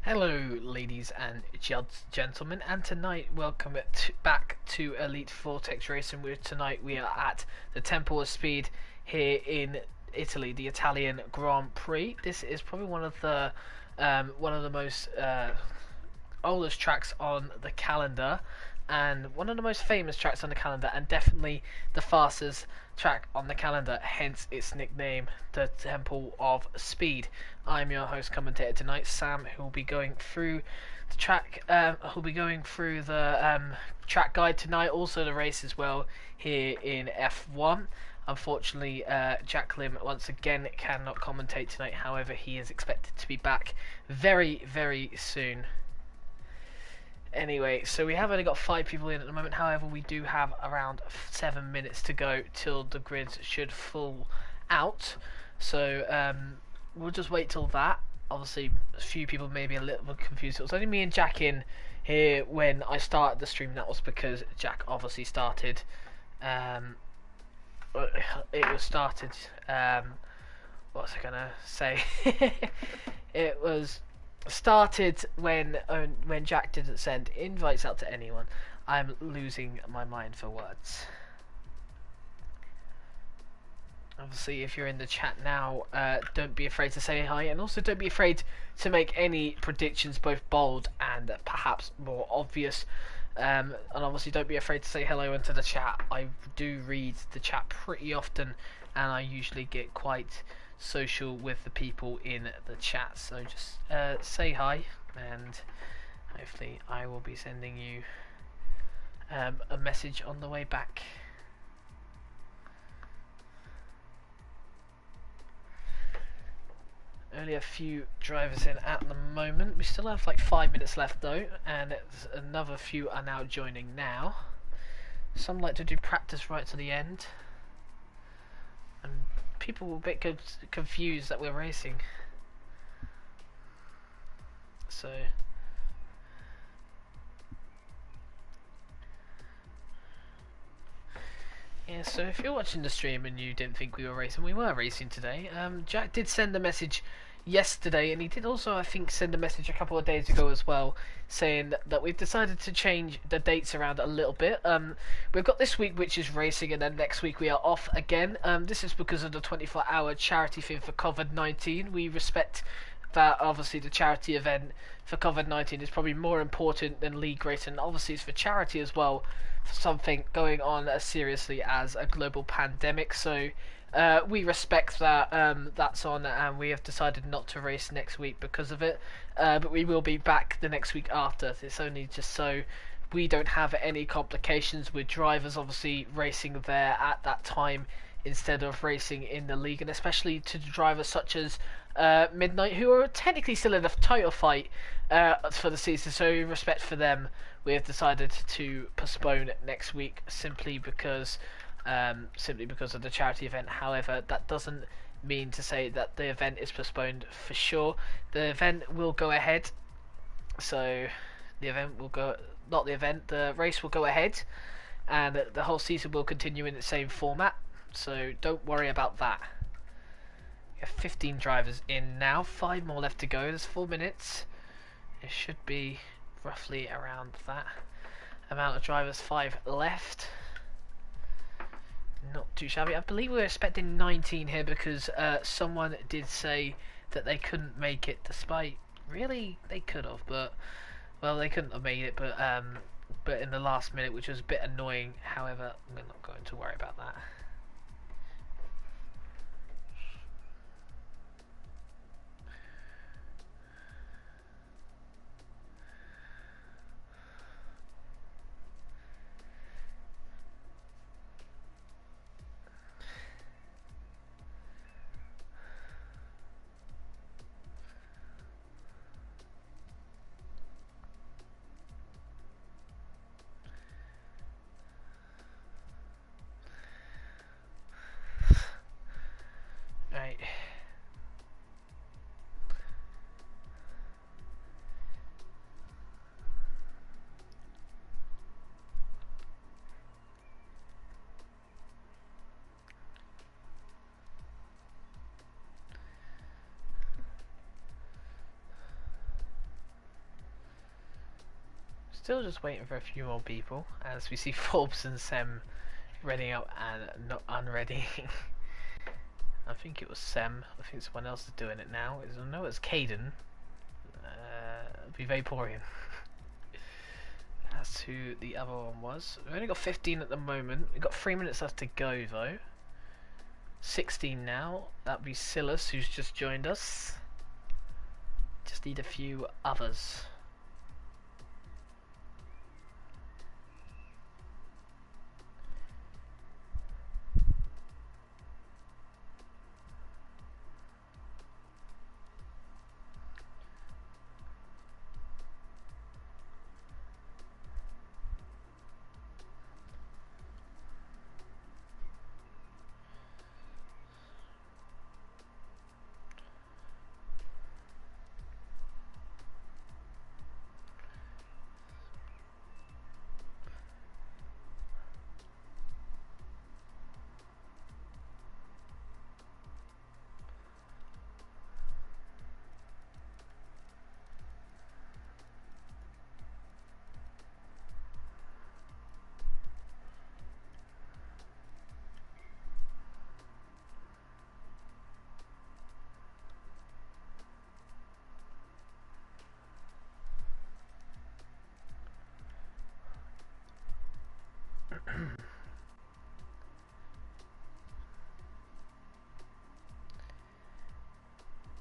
Hello, ladies and gentlemen, and tonight, welcome back to Elite Vortex Racing. Tonight we are at the Temple of Speed here in Italy, the Italian Grand Prix. This is probably one of the most oldest tracks on the calendar, and one of the most famous tracks on the calendar, and definitely the fastest track on the calendar, hence its nickname, the Temple of Speed. I'm your host commentator tonight, Sam, who will be going through the track, track guide tonight, also the race as well here in F1. Unfortunately, Jack Lim once again cannot commentate tonight. However, he is expected to be back very, very soon. Anyway, so we have only got 5 people in at the moment. However, we do have around 7 minutes to go till the grids should full out. So we'll just wait till that. Obviously, a few people may be a little bit confused. It was only me and Jack in here when I started the stream. That was because Jack obviously started. It was started. What was I gonna say? It was started when Jack didn't send invites out to anyone. I'm losing my mind for words. Obviously, if you're in the chat now, don't be afraid to say hi, and also don't be afraid to make any predictions, both bold and perhaps more obvious. And obviously, don't be afraid to say hello into the chat. I do read the chat pretty often, and I usually get quite social with the people in the chat. So just say hi, and hopefully, I will be sending you a message on the way back. Only a few drivers in at the moment. We still have like 5 minutes left though, and another few are now joining now. Some like to do practice right to the end, and people were a bit confused that we're racing. So yeah, so if you're watching the stream and you didn't think we were racing today. Jack did send a message yesterday, and he did also, I think, send a message a couple of days ago as well, saying that we've decided to change the dates around a little bit. We've got this week, which is racing, and then next week we are off again. This is because of the 24-hour charity thing for COVID-19. We respect that obviously the charity event for COVID-19 is probably more important than league race, and obviously it's for charity as well, for something going on as seriously as a global pandemic. So we respect that. That's on, and we have decided not to race next week because of it. But we will be back the next week after. It's only just so we don't have any complications with drivers obviously racing there at that time instead of racing in the league, and especially to drivers such as Midnight, who are technically still in the title fight for the season. So in respect for them, we have decided to postpone next week simply because of the charity event. However, that doesn't mean to say that the event is postponed for sure. The event will go ahead. So the race will go ahead, and the whole season will continue in the same format. So don't worry about that. We have 15 drivers in now, 5 more left to go. There's 4 minutes. It should be roughly around that amount of drivers. 5 left. Not too shabby. I believe we were expecting 19 here because someone did say that they couldn't make it, despite really they could have, but well, they couldn't have made it, but in the last minute, which was a bit annoying. However, we're not going to worry about that. Still just waiting for a few more people as we see Forbes and Sem readying up and not unready. I think it was Sem. I think someone else is doing it now. I know it's Caden. Be Vaporian. That's who the other one was. We've only got 15 at the moment. We've got 3 minutes left to go though. 16 now. That'll be Silas who's just joined us. Just need a few others.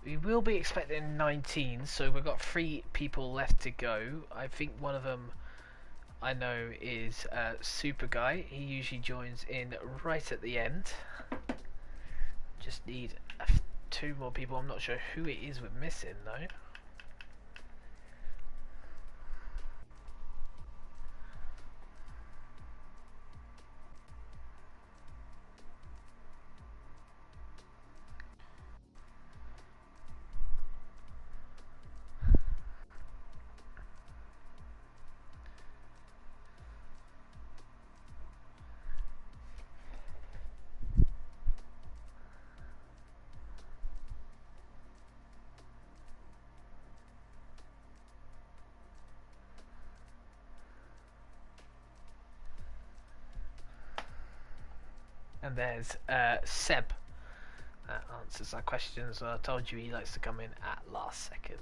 We will be expecting 19, so we've got 3 people left to go. I think one of them I know is Super Guy. He usually joins in right at the end. Just need 2 more people. I'm not sure who it is we're missing though. And there's Seb. That answers our questions. I told you he likes to come in at last second.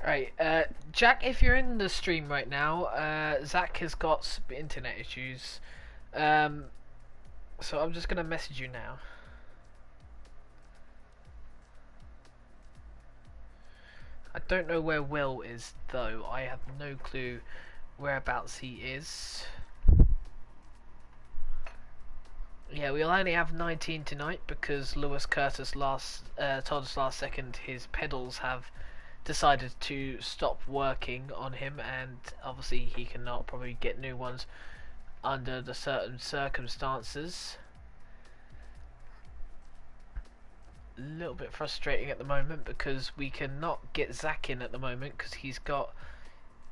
Right, Jack, if you're in the stream right now, Zach has got some internet issues, so I'm just gonna message you now. I don't know where Will is though. I have no clue whereabouts he is. Yeah, we'll only have 19 tonight because Lewis Curtis told us last second his pedals have decided to stop working on him, and obviously he cannot probably get new ones under the certain circumstances. A little bit frustrating at the moment because we cannot get Zach in at the moment because he's got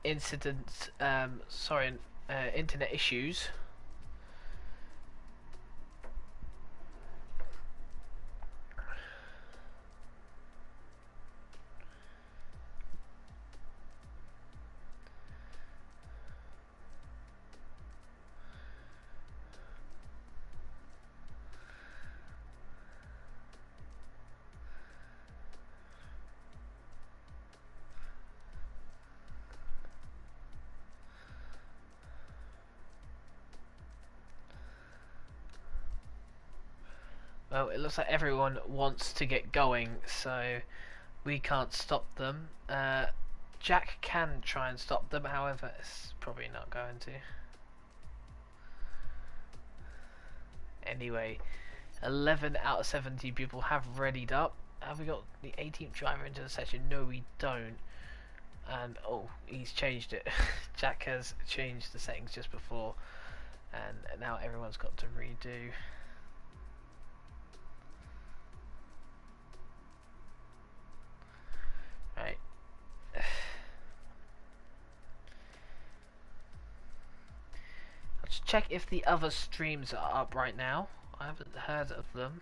incident, sorry, internet issues. Well, it looks like everyone wants to get going, so we can't stop them. Jack can try and stop them, however, it's probably not going to. Anyway, 11 out of 70 people have readied up. Have we got the 18th driver into the session? No, we don't. And, oh, he's changed it. Jack has changed the settings just before, and now everyone's got to redo. Right. Let's check if the other streams are up right now. I haven't heard of them.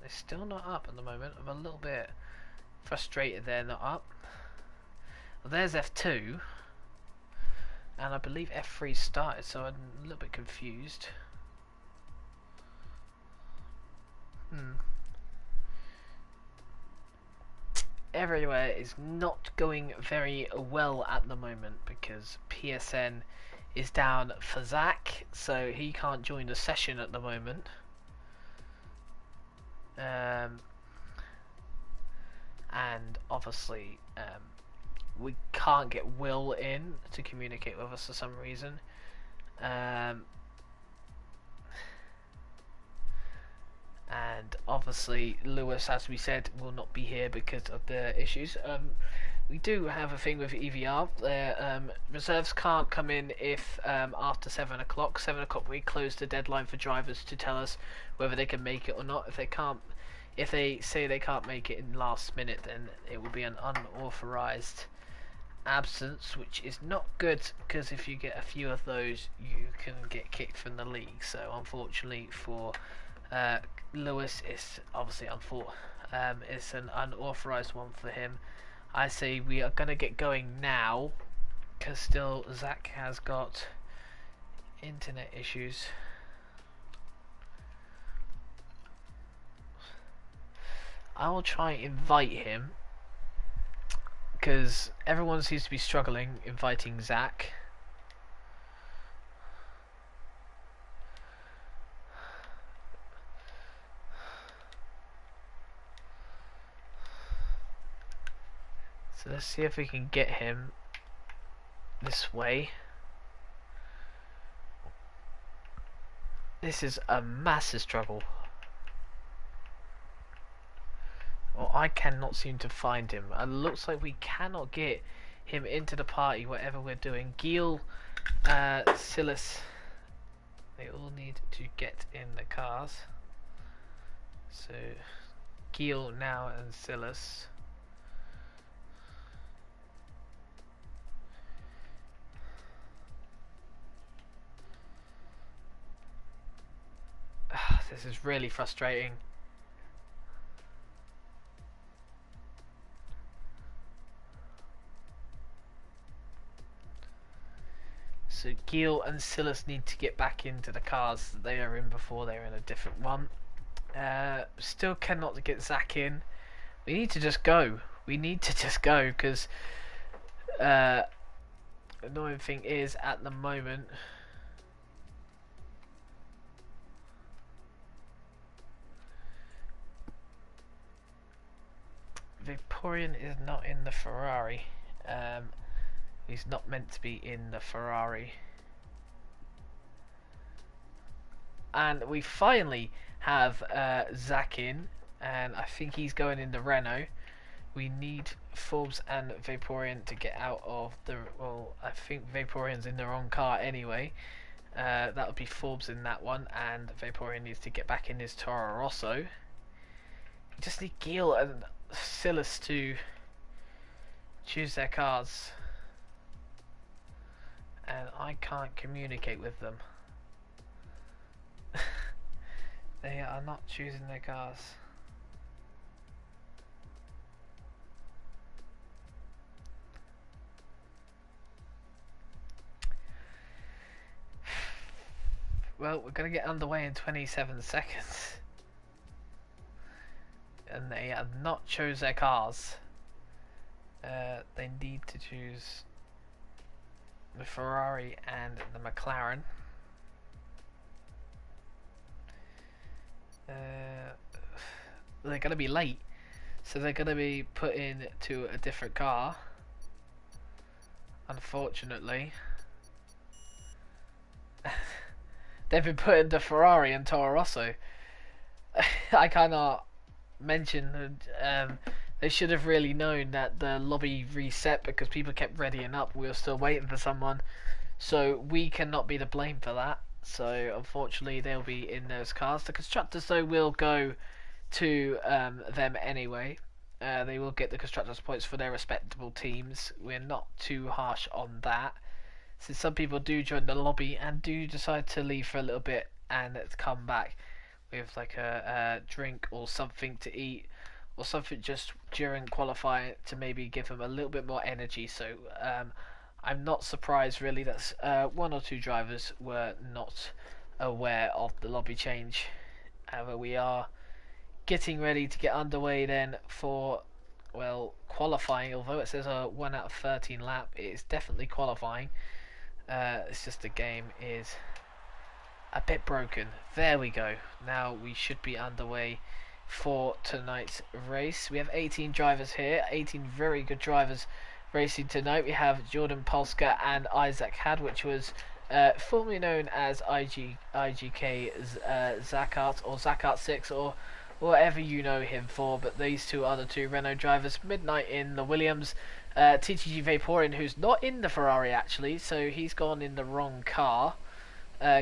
They're still not up at the moment. I'm a little bit frustrated they're not up. Well, there's F2. And I believe F3 started, so I'm a little bit confused. Everywhere is not going very well at the moment because PSN is down for Zach, so he can't join the session at the moment. And obviously we can't get Will in to communicate with us for some reason. And obviously Lewis, as we said, will not be here because of the issues. We do have a thing with EVR. Reserves can't come in if after 7 o'clock. 7 o'clock we close the deadline for drivers to tell us whether they can make it or not. If they say they can't make it in last minute, then it will be an unauthorized absence, which is not good because if you get a few of those, you can get kicked from the league. So unfortunately for Lewis, it's obviously it's an unauthorized one for him. I say we are going to get going now because still Zach has got internet issues. I will try and invite him because everyone seems to be struggling inviting Zach. So let's see if we can get him this way. This is a massive struggle. Well, I cannot seem to find him. It looks like we cannot get him into the party, whatever we're doing. Gil, Silas, they all need to get in the cars. So, Gil now and Silas. This is really frustrating. So Gil and Silas need to get back into the cars that they are in before they were in a different one. Still cannot get Zach in. We need to just go. We need to just go because annoying thing is at the moment Vaporeon is not in the Ferrari. He's not meant to be in the Ferrari. And we finally have Zach in, and I think he's going in the Renault. We need Forbes and Vaporeon to get out of the... Well, I think Vaporeon's in the wrong car anyway. That would be Forbes in that one, and Vaporeon needs to get back in his Toro Rosso. You just need Gil and Silas to choose their cars, and I can't communicate with them. They are not choosing their cars. Well, we're going to get underway in 27 seconds. And they have not chose their cars. They need to choose the Ferrari and the McLaren. They're going to be late, so they're going to be put into a different car, unfortunately. They've been put into Ferrari and Toro Rosso. I cannot mention they should have really known that the lobby reset because people kept readying up. We were still waiting for someone, so we cannot be to blame for that. So unfortunately they'll be in those cars. The constructors though will go to them anyway. They will get the constructors points for their respectable teams. We're not too harsh on that, since some people do join the lobby and do decide to leave for a little bit and come back with like a drink or something to eat or something just during qualifying to maybe give them a little bit more energy. So I'm not surprised really that one or two drivers were not aware of the lobby change. However, we are getting ready to get underway then for, well, qualifying. Although it says a 1 out of 13 lap, it is definitely qualifying. It's just the game is a bit broken. There we go. Now we should be underway for tonight's race. We have 18 drivers here, 18 very good drivers racing tonight. We have Jordan Polska and Isaac Had, which was formerly known as IGK Zakart or Zakart 6 or whatever you know him for, but these two are the two Renault drivers. Midnight in the Williams, TTG Vaporin, who's not in the Ferrari actually, so he's gone in the wrong car.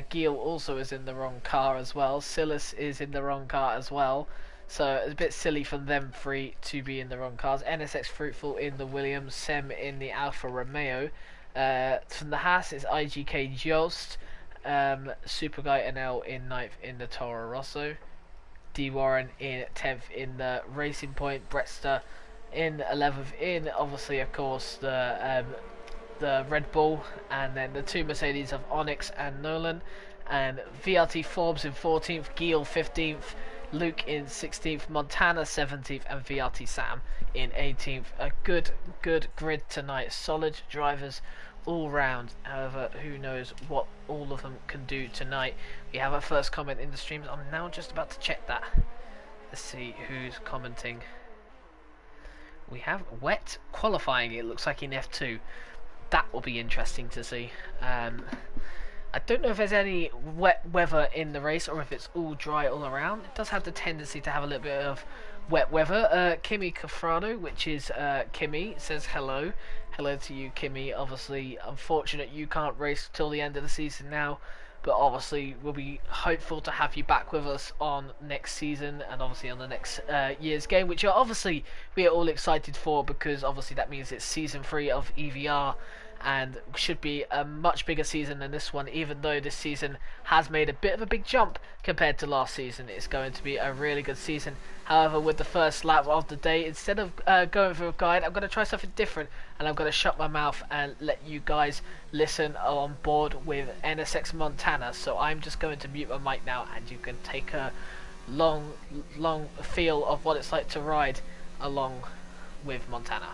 Gil also is in the wrong car as well. Silas is in the wrong car as well. So it's a bit silly for them three to be in the wrong cars. NSX Fruitful in the Williams, Sem in the Alfa Romeo. From the Haas it's IGK Jost, Super Guy NL in 9th in the Toro Rosso. D Warren in 10th in the Racing Point. Bretster in 11th in, obviously, of course, the Red Bull, and then the two Mercedes of Onyx and Nolan, and VRT Forbes in 14th, Gil 15th, Luke in 16th, Montana 17th, and VRT Sam in 18th. A good grid tonight, solid drivers all round. However, who knows what all of them can do tonight. We have our first comment in the streams. I'm now just about to check that. Let's see who's commenting. We have wet qualifying, it looks like, in F2. That will be interesting to see. I don't know if there's any wet weather in the race or if it's all dry all around. It does have the tendency to have a little bit of wet weather. Kimi Cafrado, which is Kimmy, says hello. Hello to you, Kimmy. Obviously, unfortunate you can't race till the end of the season now, but obviously we'll be hopeful to have you back with us on next season and obviously on the next year's game, which obviously we are all excited for, because obviously that means it's season 3 of EVR and should be a much bigger season than this one. Even though this season has made a bit of a big jump compared to last season, it's going to be a really good season. However, with the first lap of the day, instead of going for a guide, I'm going to try something different, and I'm going to shut my mouth and let you guys listen on board with NSX Montana. So I'm just going to mute my mic now, and you can take a long feel of what it's like to ride along with Montana.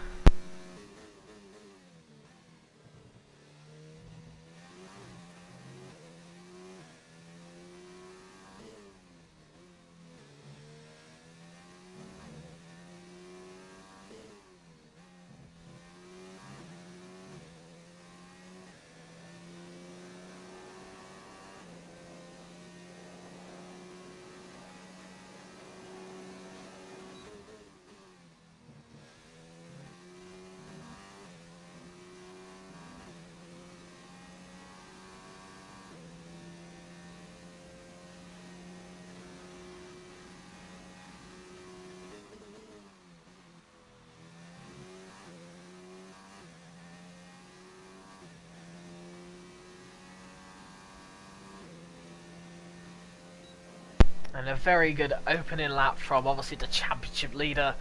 And a very good opening lap from obviously the championship leader,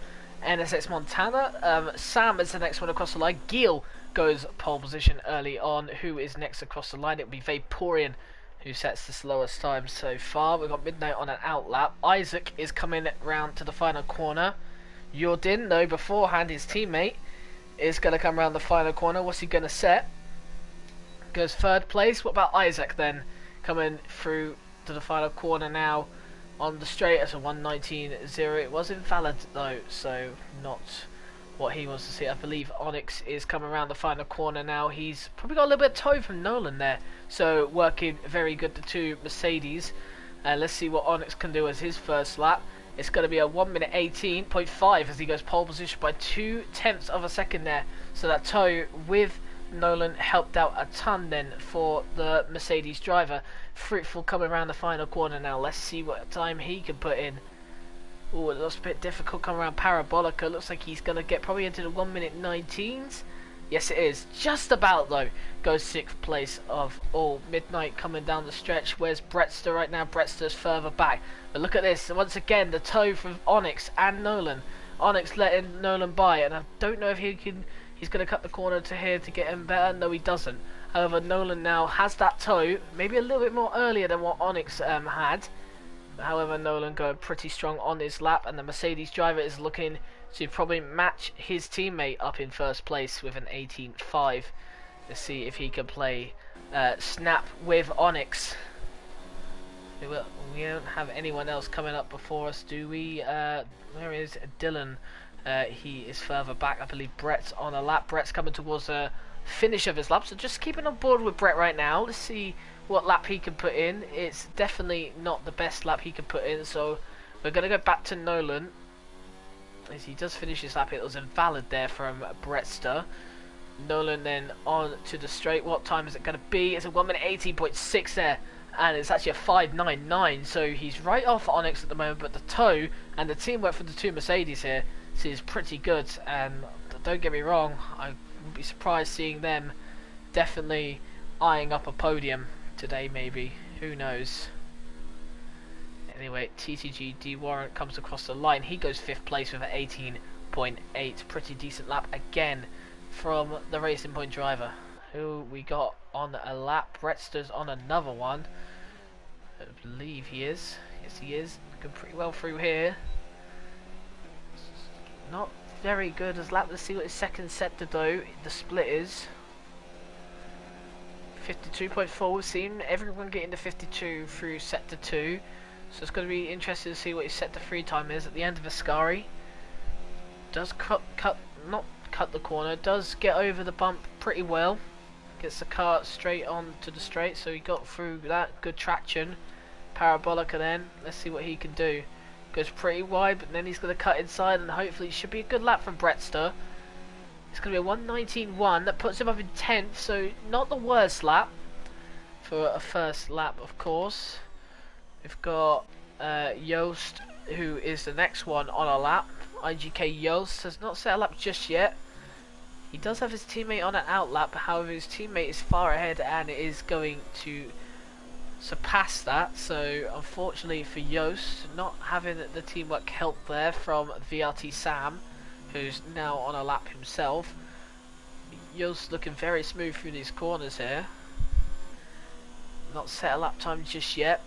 NSX Montana. Sam is the next one across the line. Gil goes pole position early on. Who is next across the line? It will be Vaporeon who sets the slowest time so far. We've got Midnight on an out lap. Isaac is coming round to the final corner. Jordan, though, beforehand, his teammate is going to come around the final corner. What's he going to set? Goes third place. What about Isaac then? Coming through to the final corner now on the straight as a 1:19.0. It was invalid though, so not what he wants to see. I believe Onyx is coming around the final corner now. He's probably got a little bit of toe from Nolan there, so working very good, the two Mercedes. Let's see what Onyx can do as his first lap. It's going to be a 1:18.5 as he goes pole position by 0.2 of a second there. So that toe with Nolan helped out a ton then for the Mercedes driver. Fruitful coming around the final corner now. Let's see what time he can put in. Oh, it looks a bit difficult coming around Parabolica. Looks like he's going to get probably into the 1:19s. Yes, it is. Just about, though. Goes 6th place of all. Midnight coming down the stretch. Where's Bretster right now? Bretster's further back. But look at this. Once again, the toe from Onyx and Nolan. Onyx letting Nolan by. And I don't know if he's going to cut the corner to here to get him better. No, he doesn't. However, Nolan now has that toe. Maybe a little bit more earlier than what Onyx had. However, Nolan going pretty strong on his lap. And the Mercedes driver is looking to probably match his teammate up in first place with an 18.5. Let's see if he can play snap with Onyx. We don't have anyone else coming up before us, do we? Where is Dylan? He is further back. I believe Brett's on a lap. Brett's coming towards the finish of his lap, so just keeping on board with Brett right now. Let's see what lap he can put in. It's definitely not the best lap he can put in, so we're going to go back to Nolan. As he does finish his lap, it was invalid there from Bretster. Nolan then on to the straight. What time is it going to be? It's a 1:18.6 there, and it's actually a 5:99. So he's right off Onyx at the moment, but the toe and the teamwork for the two Mercedes here is pretty good. And don't get me wrong, I wouldn't be surprised seeing them definitely eyeing up a podium today. Maybe, who knows? Anyway, TTG D Warrant comes across the line. He goes 5th place with an 18.8. Pretty decent lap again from the Racing Point driver. Who we got on a lap? Bretster's on another one. I believe he is. Yes, he is. Looking pretty well through here. Not very good as lap. Let's see what his second set to do. The split is 52.4. We've seen everyone getting to 52 through set to 2. So it's going to be interesting to see what his set to 3 time is at the end of Ascari. Does not cut the corner, does get over the bump pretty well. Gets the car straight on to the straight, so he got through that. Good traction. Parabolica then, let's see what he can do. Goes pretty wide, but then he's going to cut inside, and hopefully it should be a good lap from Bretster. It's going to be a 1:19.1, that puts him up in 10th, so not the worst lap for a first lap, of course. We've got Yost, who is the next one on a lap. IGK Yost has not set a lap just yet. He does have his teammate on an out lap, however his teammate is far ahead and it is going to surpass that. So unfortunately for Yost, not having the teamwork help there from VRT Sam, who's now on a lap himself. Yost looking very smooth through these corners here. Not set a lap time just yet.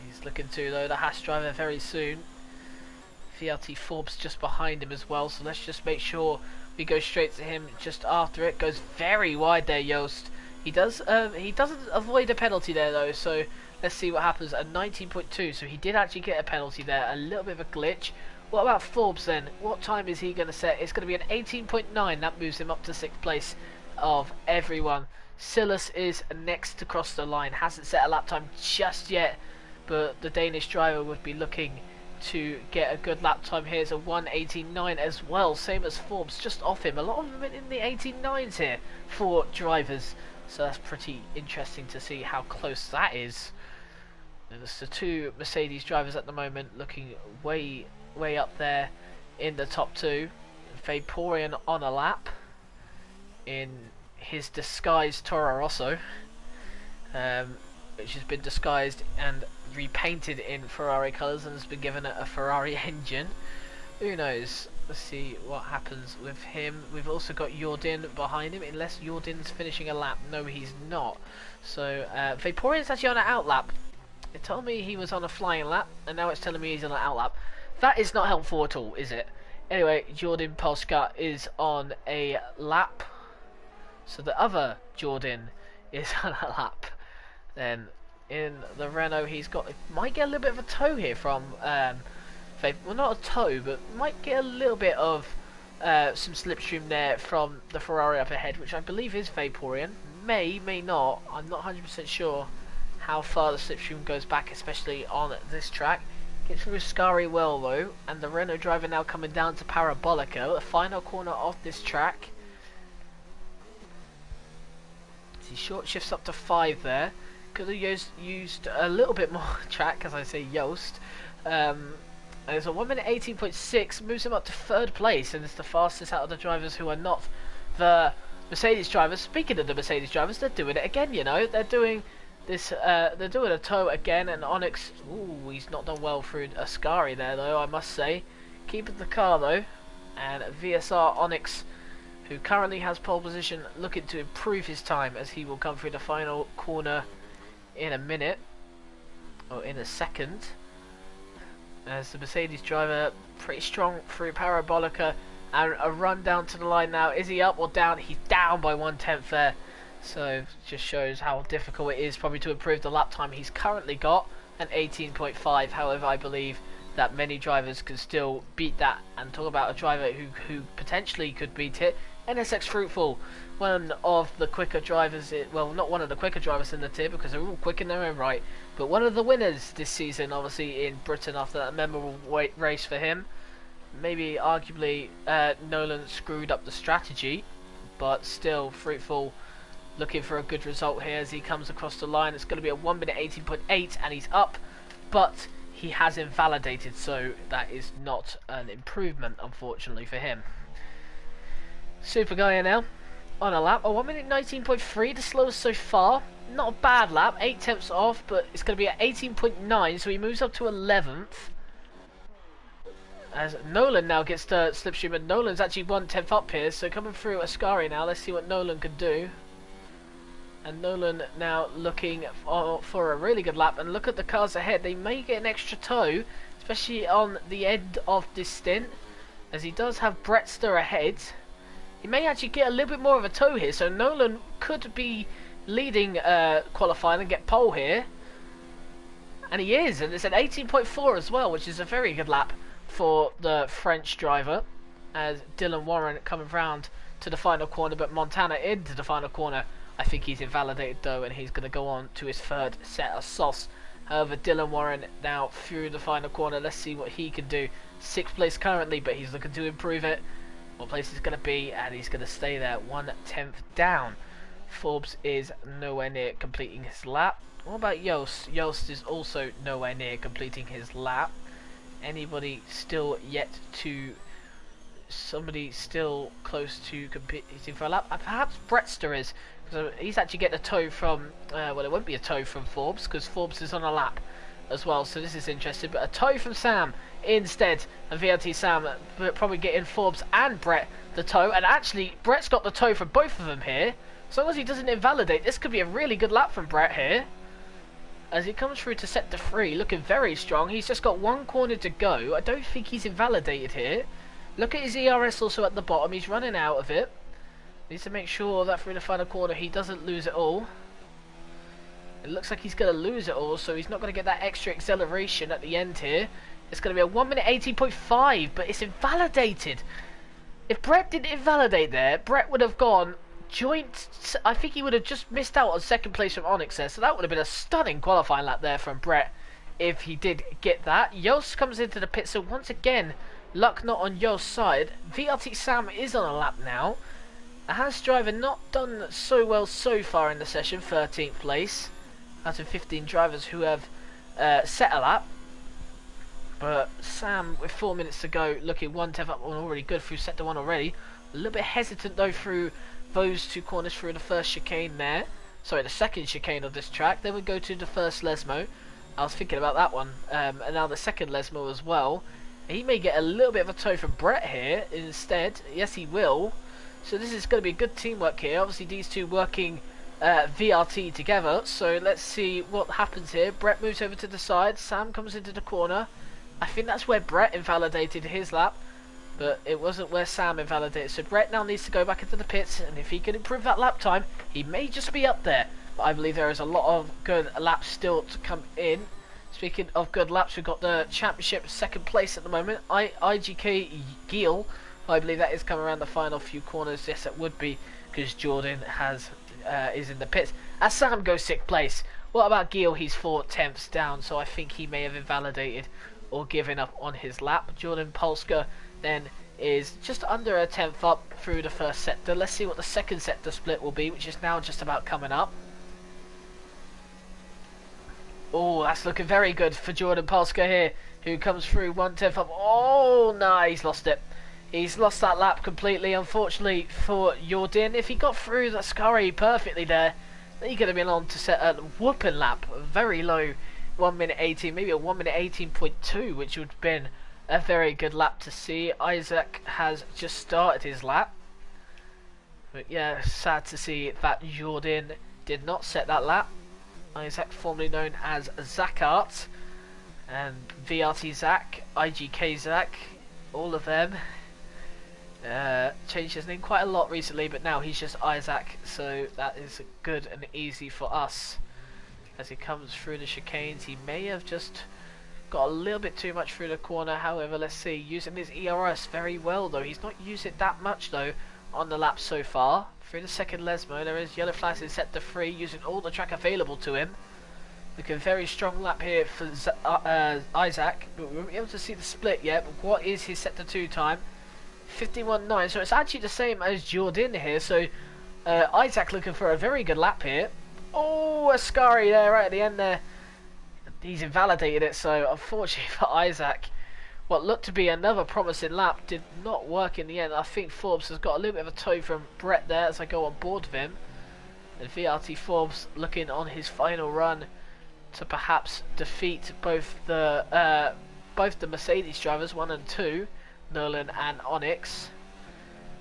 He's looking to, though, the Haas driver very soon. VRT Forbes just behind him as well, so let's just make sure we go straight to him just after it. Goes very wide there, Yost. He doesn't avoid a penalty there though, so let's see what happens. A 19.2, so he did actually get a penalty there. A little bit of a glitch. What about Forbes then? What time is he going to set? It's going to be an 18.9. That moves him up to 6th place of everyone. Silas is next to cross the line. Hasn't set a lap time just yet, but the Danish driver would be looking to get a good lap time here. It's a 1:18.9 as well, same as Forbes, just off him. A lot of them in the 18.9s here for drivers, so that's pretty interesting to see how close that is. There's the two Mercedes drivers at the moment looking way up there in the top two. Vaporeon on a lap in his disguised Toro Rosso. which has been disguised and repainted in Ferrari colours and has been given a Ferrari engine. Who knows? Let's see what happens with him. We've also got Jordan behind him, unless Jordan's finishing a lap. No, he's not. So Vaporeon's actually on an out lap. It told me he was on a flying lap, and now it's telling me he's on an out lap. That is not helpful at all, is it? Anyway, Jordan Polska is on a lap. So the other Jordan is on a lap. Then in the Renault, might get a little bit of a tow here from well, not a tow, but might get a little bit of some slipstream there from the Ferrari up ahead, which I believe is Vaporeon. May not. I'm not 100% sure how far the slipstream goes back, especially on this track. Gets through Scary well though, and the Renault driver now coming down to Parabolica, the final corner of this track. He short shifts up to 5 there. Could have used a little bit more track, as I say, Yost. And it's a 1 minute 18.6, moves him up to 3rd place, and it's the fastest out of the drivers who are not the Mercedes drivers. Speaking of the Mercedes drivers, they're doing it again, you know. They're doing this, they're doing a tow again, and Onyx, ooh, he's not done well through Ascari there, though, I must say. Keeping the car, though, and VSR Onyx, who currently has pole position, looking to improve his time as he will come through the final corner in a minute, or in a second. As the Mercedes driver, pretty strong through Parabolica, and a run down to the line now. Is he up or down? He's down by 1/10 there. So just shows how difficult it is probably to improve the lap time he's currently got, an 18.5. However, I believe that many drivers can still beat that, and talk about a driver who potentially could beat it. NSX Fruitful, one of the quicker drivers, well, not one of the quicker drivers in the tier because they're all quick in their own right, but one of the winners this season, obviously in Britain, after that memorable race for him. Maybe arguably Nolan screwed up the strategy, but still Fruitful looking for a good result here as he comes across the line. It's going to be a 1 minute 18.8 and he's up, but he has invalidated, so that is not an improvement, unfortunately, for him. Super Gaia now on a lap, a 1 minute 19.3, the slowest so far. Not a bad lap, 8 tenths off, but it's going to be at 18.9, so he moves up to 11th. As Nolan now gets the slipstream, and Nolan's actually 1/10 up here, so coming through Ascari now, let's see what Nolan can do. And Nolan now looking for a really good lap, and look at the cars ahead, they may get an extra tow, especially on the end of this stint, as he does have Brettster ahead. He may actually get a little bit more of a tow here, so Nolan could be leading qualifying and get pole here. And he is, and it's an 18.4 as well, which is a very good lap for the French driver. As Dylan Warren coming round to the final corner, but Montana into the final corner. I think he's invalidated though, and he's going to go on to his 3rd set of sauce. However, Dylan Warren now through the final corner. Let's see what he can do. 6th place currently, but he's looking to improve it. What place is going to be, and he's going to stay there, 1/10 down. Forbes is nowhere near completing his lap. What about Yost? Yost is also nowhere near completing his lap. Anybody still yet to... Somebody still close to competing for a lap? Perhaps Brettster is. Because he's actually getting a tow from... well, it won't be a tow from Forbes, because Forbes is on a lap as well, so this is interesting. But a tow from Sam instead, and VLT Sam probably getting Forbes and Brett the tow, and actually Brett's got the tow from both of them here. As long as he doesn't invalidate, this could be a really good lap from Brett here, as he comes through to sector 3, looking very strong. He's just got 1 corner to go. I don't think he's invalidated here. Look at his ERS also at the bottom, he's running out of it. Needs to make sure that through the final corner he doesn't lose it all. It looks like he's going to lose it all, so he's not going to get that extra acceleration at the end here. It's going to be a 1 minute 18.5, but it's invalidated. If Brett didn't invalidate there, Brett would have gone joint... I think he would have just missed out on 2nd place from Onyx there, so that would have been a stunning qualifying lap there from Brett if he did get that. Yost comes into the pit, so once again, luck not on Yost's side. VLT Sam is on a lap now. A Haas driver not done so well so far in the session, 13th place out of 15 drivers who have set a lap. But Sam, with 4 minutes to go, looking 1/10 up on already good through sector 1 already. A little bit hesitant though through those 2 corners through the first chicane there. sorry, the second chicane of this track. Then we go to the first Lesmo. I was thinking about that one. And now the second Lesmo as well. He may get a little bit of a tow from Brett here instead. Yes, he will. So this is going to be good teamwork here. Obviously, these two working VRT together. So let's see what happens here. Brett moves over to the side. Sam comes into the corner. I think that's where Brett invalidated his lap. But it wasn't where Sam invalidated. So Brett now needs to go back into the pits. And if he can improve that lap time, he may just be up there. But I believe there is a lot of good laps still to come in. Speaking of good laps, we've got the championship second place at the moment. IGK Giel. I believe that is coming around the final few corners. Yes, it would be, because Jordan is in the pits. As Sam goes 6th place. What about Giel? He's 4/10ths down, so I think he may have invalidated or given up on his lap. Jordan Polska then is just under a 10th up through the first sector. Let's see what the second sector split will be, which is now just about coming up. Oh, that's looking very good for Jordan Polska here, who comes through 1/10 up. Oh, no, he's lost it. He's lost that lap completely, unfortunately for Jordan. If he got through that scurry perfectly there, then he could have been on to set a whooping lap. A very low 1 minute 18, maybe a 1 minute 18.2, which would have been a very good lap to see. Isaac has just started his lap. But yeah, sad to see that Jordan did not set that lap. Isaac, formerly known as Zachart, and VRT Zach, IGK Zach, all of them changed his name quite a lot recently, but now he's just Isaac, so that is good and easy for us. As he comes through the chicanes, he may have just got a little bit too much through the corner. However, let's see, using his ERS very well though. He's not used it that much though on the lap so far. Through the second Lesmo, there is yellow flags in sector 3, using all the track available to him. Looking very strong lap here for Isaac, but we won't be able to see the split yet. But what is his sector 2 time? 51.9, so it's actually the same as Jordan here. So Isaac looking for a very good lap here. Oh, a scurry there right at the end there. He's invalidated it, so unfortunately for Isaac, what looked to be another promising lap did not work in the end. I think Forbes has got a little bit of a tow from Brett there as I go on board with him. And VRT Forbes looking on his final run to perhaps defeat both the Mercedes drivers, 1 and 2, Nolan and Onyx.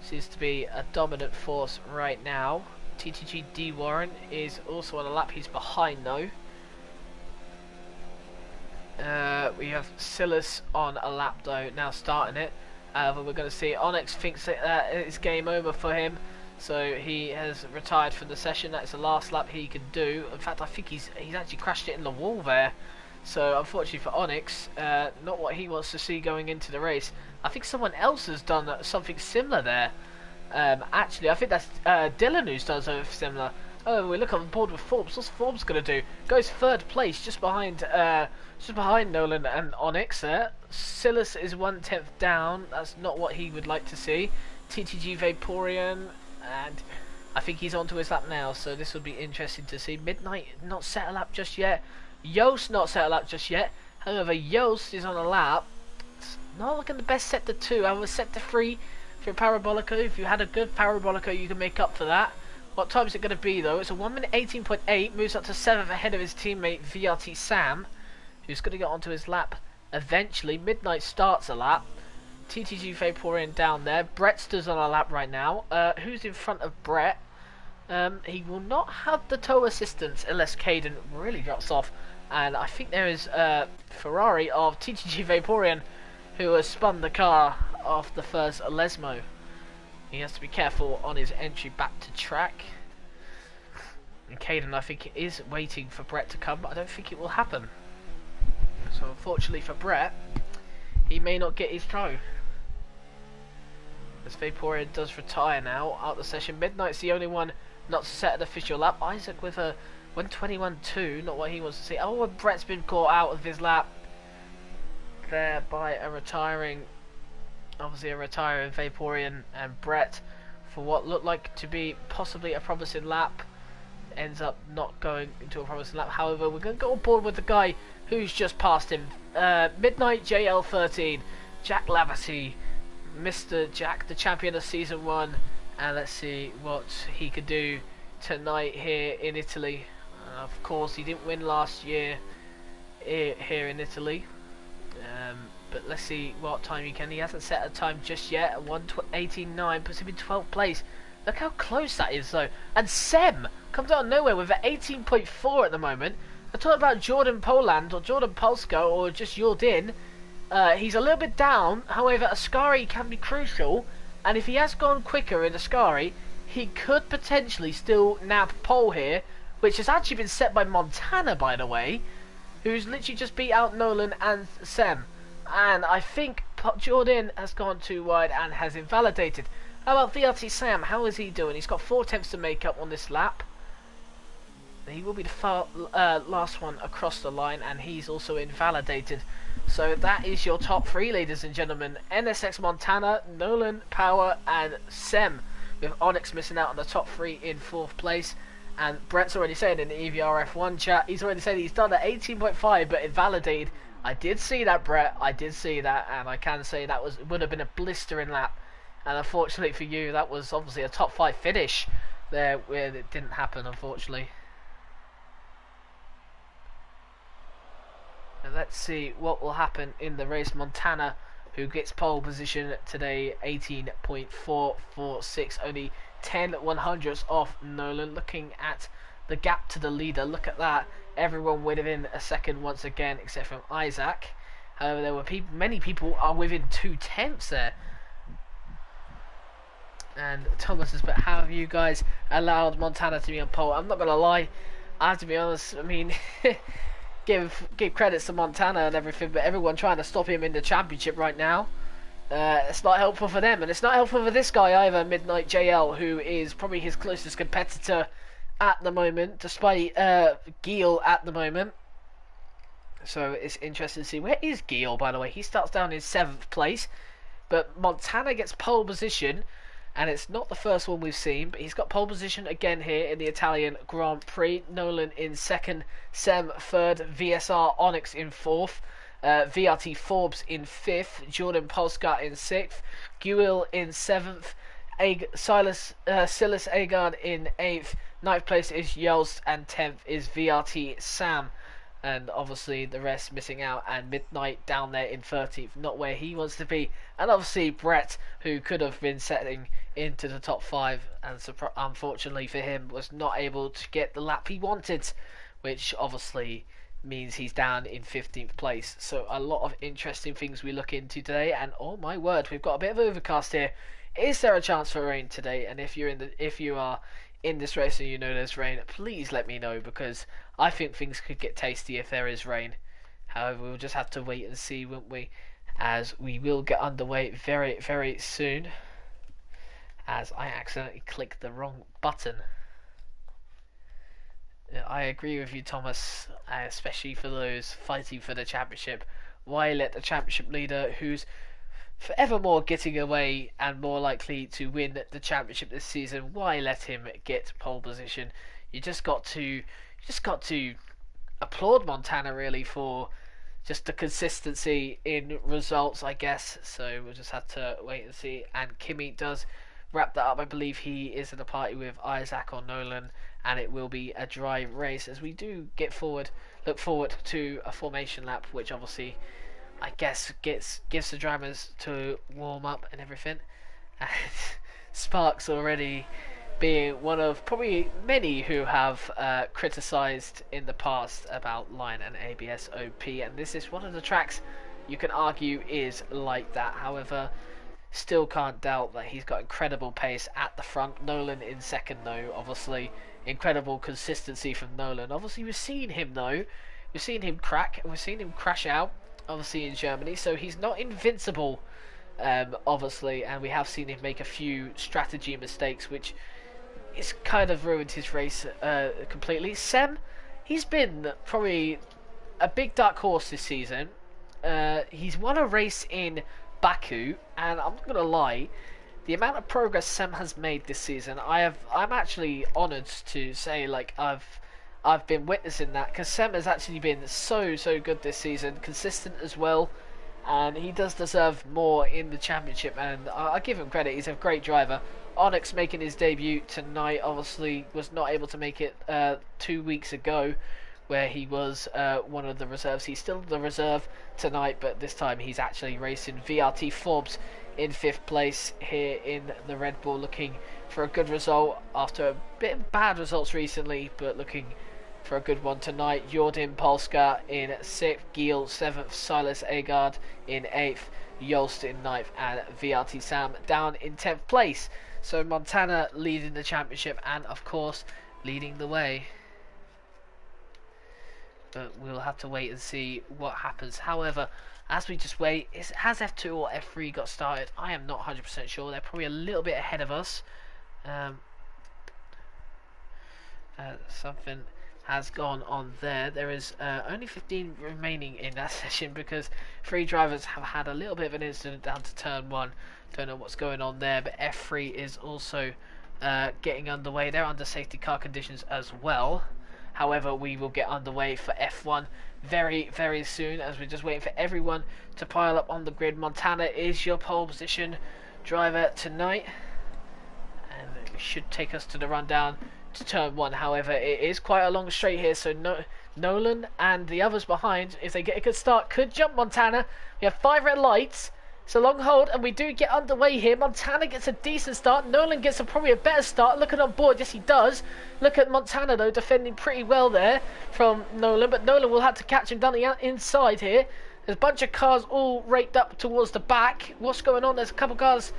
Seems to be a dominant force right now. TTG D Warren is also on a lap. He's behind though. We have Silas on a lap though, now starting it. But we're going to see Onyx thinks that it's game over for him, so he has retired from the session. That's the last lap he can do. In fact, I think he's actually crashed it in the wall there. So unfortunately for Onyx, not what he wants to see going into the race. I think someone else has done something similar there. Actually, I think that's Dylan who's done something similar. Oh, we look on board with Forbes. What's Forbes going to do? Goes 3rd place, just behind Nolan and Onyx there. Silas is 1/10 down. That's not what he would like to see. TTG Vaporeon, and I think he's onto his lap now, so this will be interesting to see. Midnight not set a lap just yet. Yost not set a lap just yet. However, Yost is on a lap. It's not looking the best sector 2. I was sector 3 for Parabolico. If you had a good Parabolico, you can make up for that. What time is it going to be though? It's a 1 minute 18.8, moves up to 7th ahead of his teammate VRT Sam, who's going to get onto his lap eventually. Midnight starts a lap. TTG Vaporeon down there. Brettster's on a lap right now. Who's in front of Brett? He will not have the tow assistance unless Caden really drops off. And I think there is Ferrari of TTG Vaporeon who has spun the car off the first Lesmo. He has to be careful on his entry back to track. And Caden, I think, is waiting for Brett to come, but I don't think it will happen. So unfortunately for Brett, he may not get his tow. As Vaporeon does retire now out of the session. Midnight's the only one not to set an official lap. Isaac with a 1:21.2, not what he wants to see. Oh, and Brett's been caught out of his lap there by a retiring Vaporeon, and Brett, for what looked like to be possibly a promising lap, ends up not going into a promising lap. However, we're going to go on board with the guy who's just passed him. Midnight JL13, Jack Lavassie, Mr. Jack, the champion of Season 1, and let's see what he could do tonight here in Italy. Of course, he didn't win last year here in Italy. But let's see what time he can. He hasn't set a time just yet. 1:18.9 puts him in 12th place. Look how close that is, though. And Sem comes out of nowhere with an 18.4 at the moment. I talked about Jordan Poland or Jordan Polsko or just Jordan. He's a little bit down. However, Ascari can be crucial. And if he has gone quicker in Ascari, he could potentially still nab pole here, which has actually been set by Montana, by the way, who's literally just beat out Nolan and Sem. And I think Jordan has gone too wide and has invalidated. How about VRT Sam? How is he doing? He's got 4 attempts to make up on this lap. He will be the last one across the line, and he's also invalidated. So that is your top 3, ladies and gentlemen. NSX Montana, Nolan, Power, and Sem, with Onyx missing out on the top 3 in 4th place. And Brett's already saying in the EVRF1 chat, he's already said he's done at 18.5 but invalidated. I did see that, Brett. I did see that, and I can say that would have been a blistering lap. And unfortunately for you, that was obviously a top 5 finish there, where it didn't happen, unfortunately. And let's see what will happen in the race. Montana, who gets pole position today, 18.446, only 10 100ths off Nolan. Looking at the gap to the leader, look at that. Everyone within a second once again, except from Isaac. However, there were many people are within 2/10 there. And Thomas says, but how have you guys allowed Montana to be on pole? I'm not going to lie, I have to be honest, I mean, give credits to Montana and everything, but everyone trying to stop him in the championship right now, it's not helpful for them, and it's not helpful for this guy either, Midnight JL, who is probably his closest competitor at the moment, despite Geel at the moment. So it's interesting to see. Where is Geel, by the way? He starts down in 7th place, but Montana gets pole position, and it's not the first one we've seen, but he's got pole position again here in the Italian Grand Prix. Nolan in 2nd, Sem 3rd, VSR Onyx in 4th, VRT Forbes in 5th, Jordan Polska in 6th, Guil in 7th, Silas Agard in 8th, 9th place is Yost, and 10th is VRT Sam. And obviously the rest missing out, and Midnight down there in 13th, not where he wants to be. And obviously Brett, who could have been setting into the top 5, and unfortunately for him was not able to get the lap he wanted, which obviously means he's down in 15th place. So a lot of interesting things we look into today, and oh my word, we've got a bit of overcast here. Is there a chance for rain today? And if you are in this race and you know there's rain, please let me know, because I think things could get tasty if there is rain. However, we'll just have to wait and see, won't we? As we will get underway very, very soon. As I accidentally clicked the wrong button. I agree with you, Thomas, especially for those fighting for the championship. Why let the championship leader, who's forevermore getting away and more likely to win the championship this season, why let him get pole position? You just got to applaud Montana really for just the consistency in results, I guess. So we'll just have to wait and see. And Kimmy does wrap that up. I believe he is in the party with Isaac or Nolan, and it will be a dry race as we do look forward to a formation lap, which obviously I guess gives the drivers to warm up and everything. And Sparks already being one of probably many who have criticised in the past about Line and ABS OP, and this is one of the tracks you can argue is like that. However, still can't doubt that he's got incredible pace at the front. Nolan in 2nd though, obviously incredible consistency from Nolan. Obviously we've seen him crack, and we've seen him crash out obviously in Germany, so he's not invincible, obviously, and we have seen him make a few strategy mistakes which it's kind of ruined his race completely. Sem, he's been probably a big dark horse this season. He's won a race in Baku, and I'm not gonna lie, the amount of progress Sem has made this season, I'm actually honoured to say, like, I've been witnessing that, because Sem has actually been so good this season, consistent as well, and he does deserve more in the championship, and I give him credit. He's a great driver. Onyx making his debut tonight, obviously was not able to make it 2 weeks ago, where he was one of the reserves. He's still the reserve tonight, but this time he's actually racing. VRT Forbes in 5th place here in the Red Bull, looking for a good result after a bit of bad results recently, but looking for a good one tonight. Jordan Polska in 6th, Giel 7th, Silas Agard in 8th, Jolst in 9th, and VRT Sam down in 10th place. So Montana leading the championship and of course leading the way. But we'll have to wait and see what happens. However, as we just wait, has F2 or F3 got started? I am not 100% sure. They're probably a little bit ahead of us. Something has gone on there. There is only 15 remaining in that session because 3 drivers have had a little bit of an incident down to turn 1. Don't know what's going on there, but F3 is also getting underway. They're under safety car conditions as well. However, we will get underway for F1 very, very soon, as we're just waiting for everyone to pile up on the grid. Montana is your pole position driver tonight, and it should take us to the rundown to turn 1. However, it is quite a long straight here, so Nolan and the others behind, if they get a good start, could jump Montana. We have 5 red lights. It's a long hold, and we do get underway here. Montana gets a decent start. Nolan gets probably a better start. Looking on board, yes he does. Look at Montana though, defending pretty well there from Nolan, but Nolan will have to catch him down the inside here. There's a bunch of cars all raked up towards the back. What's going on? There's a couple cars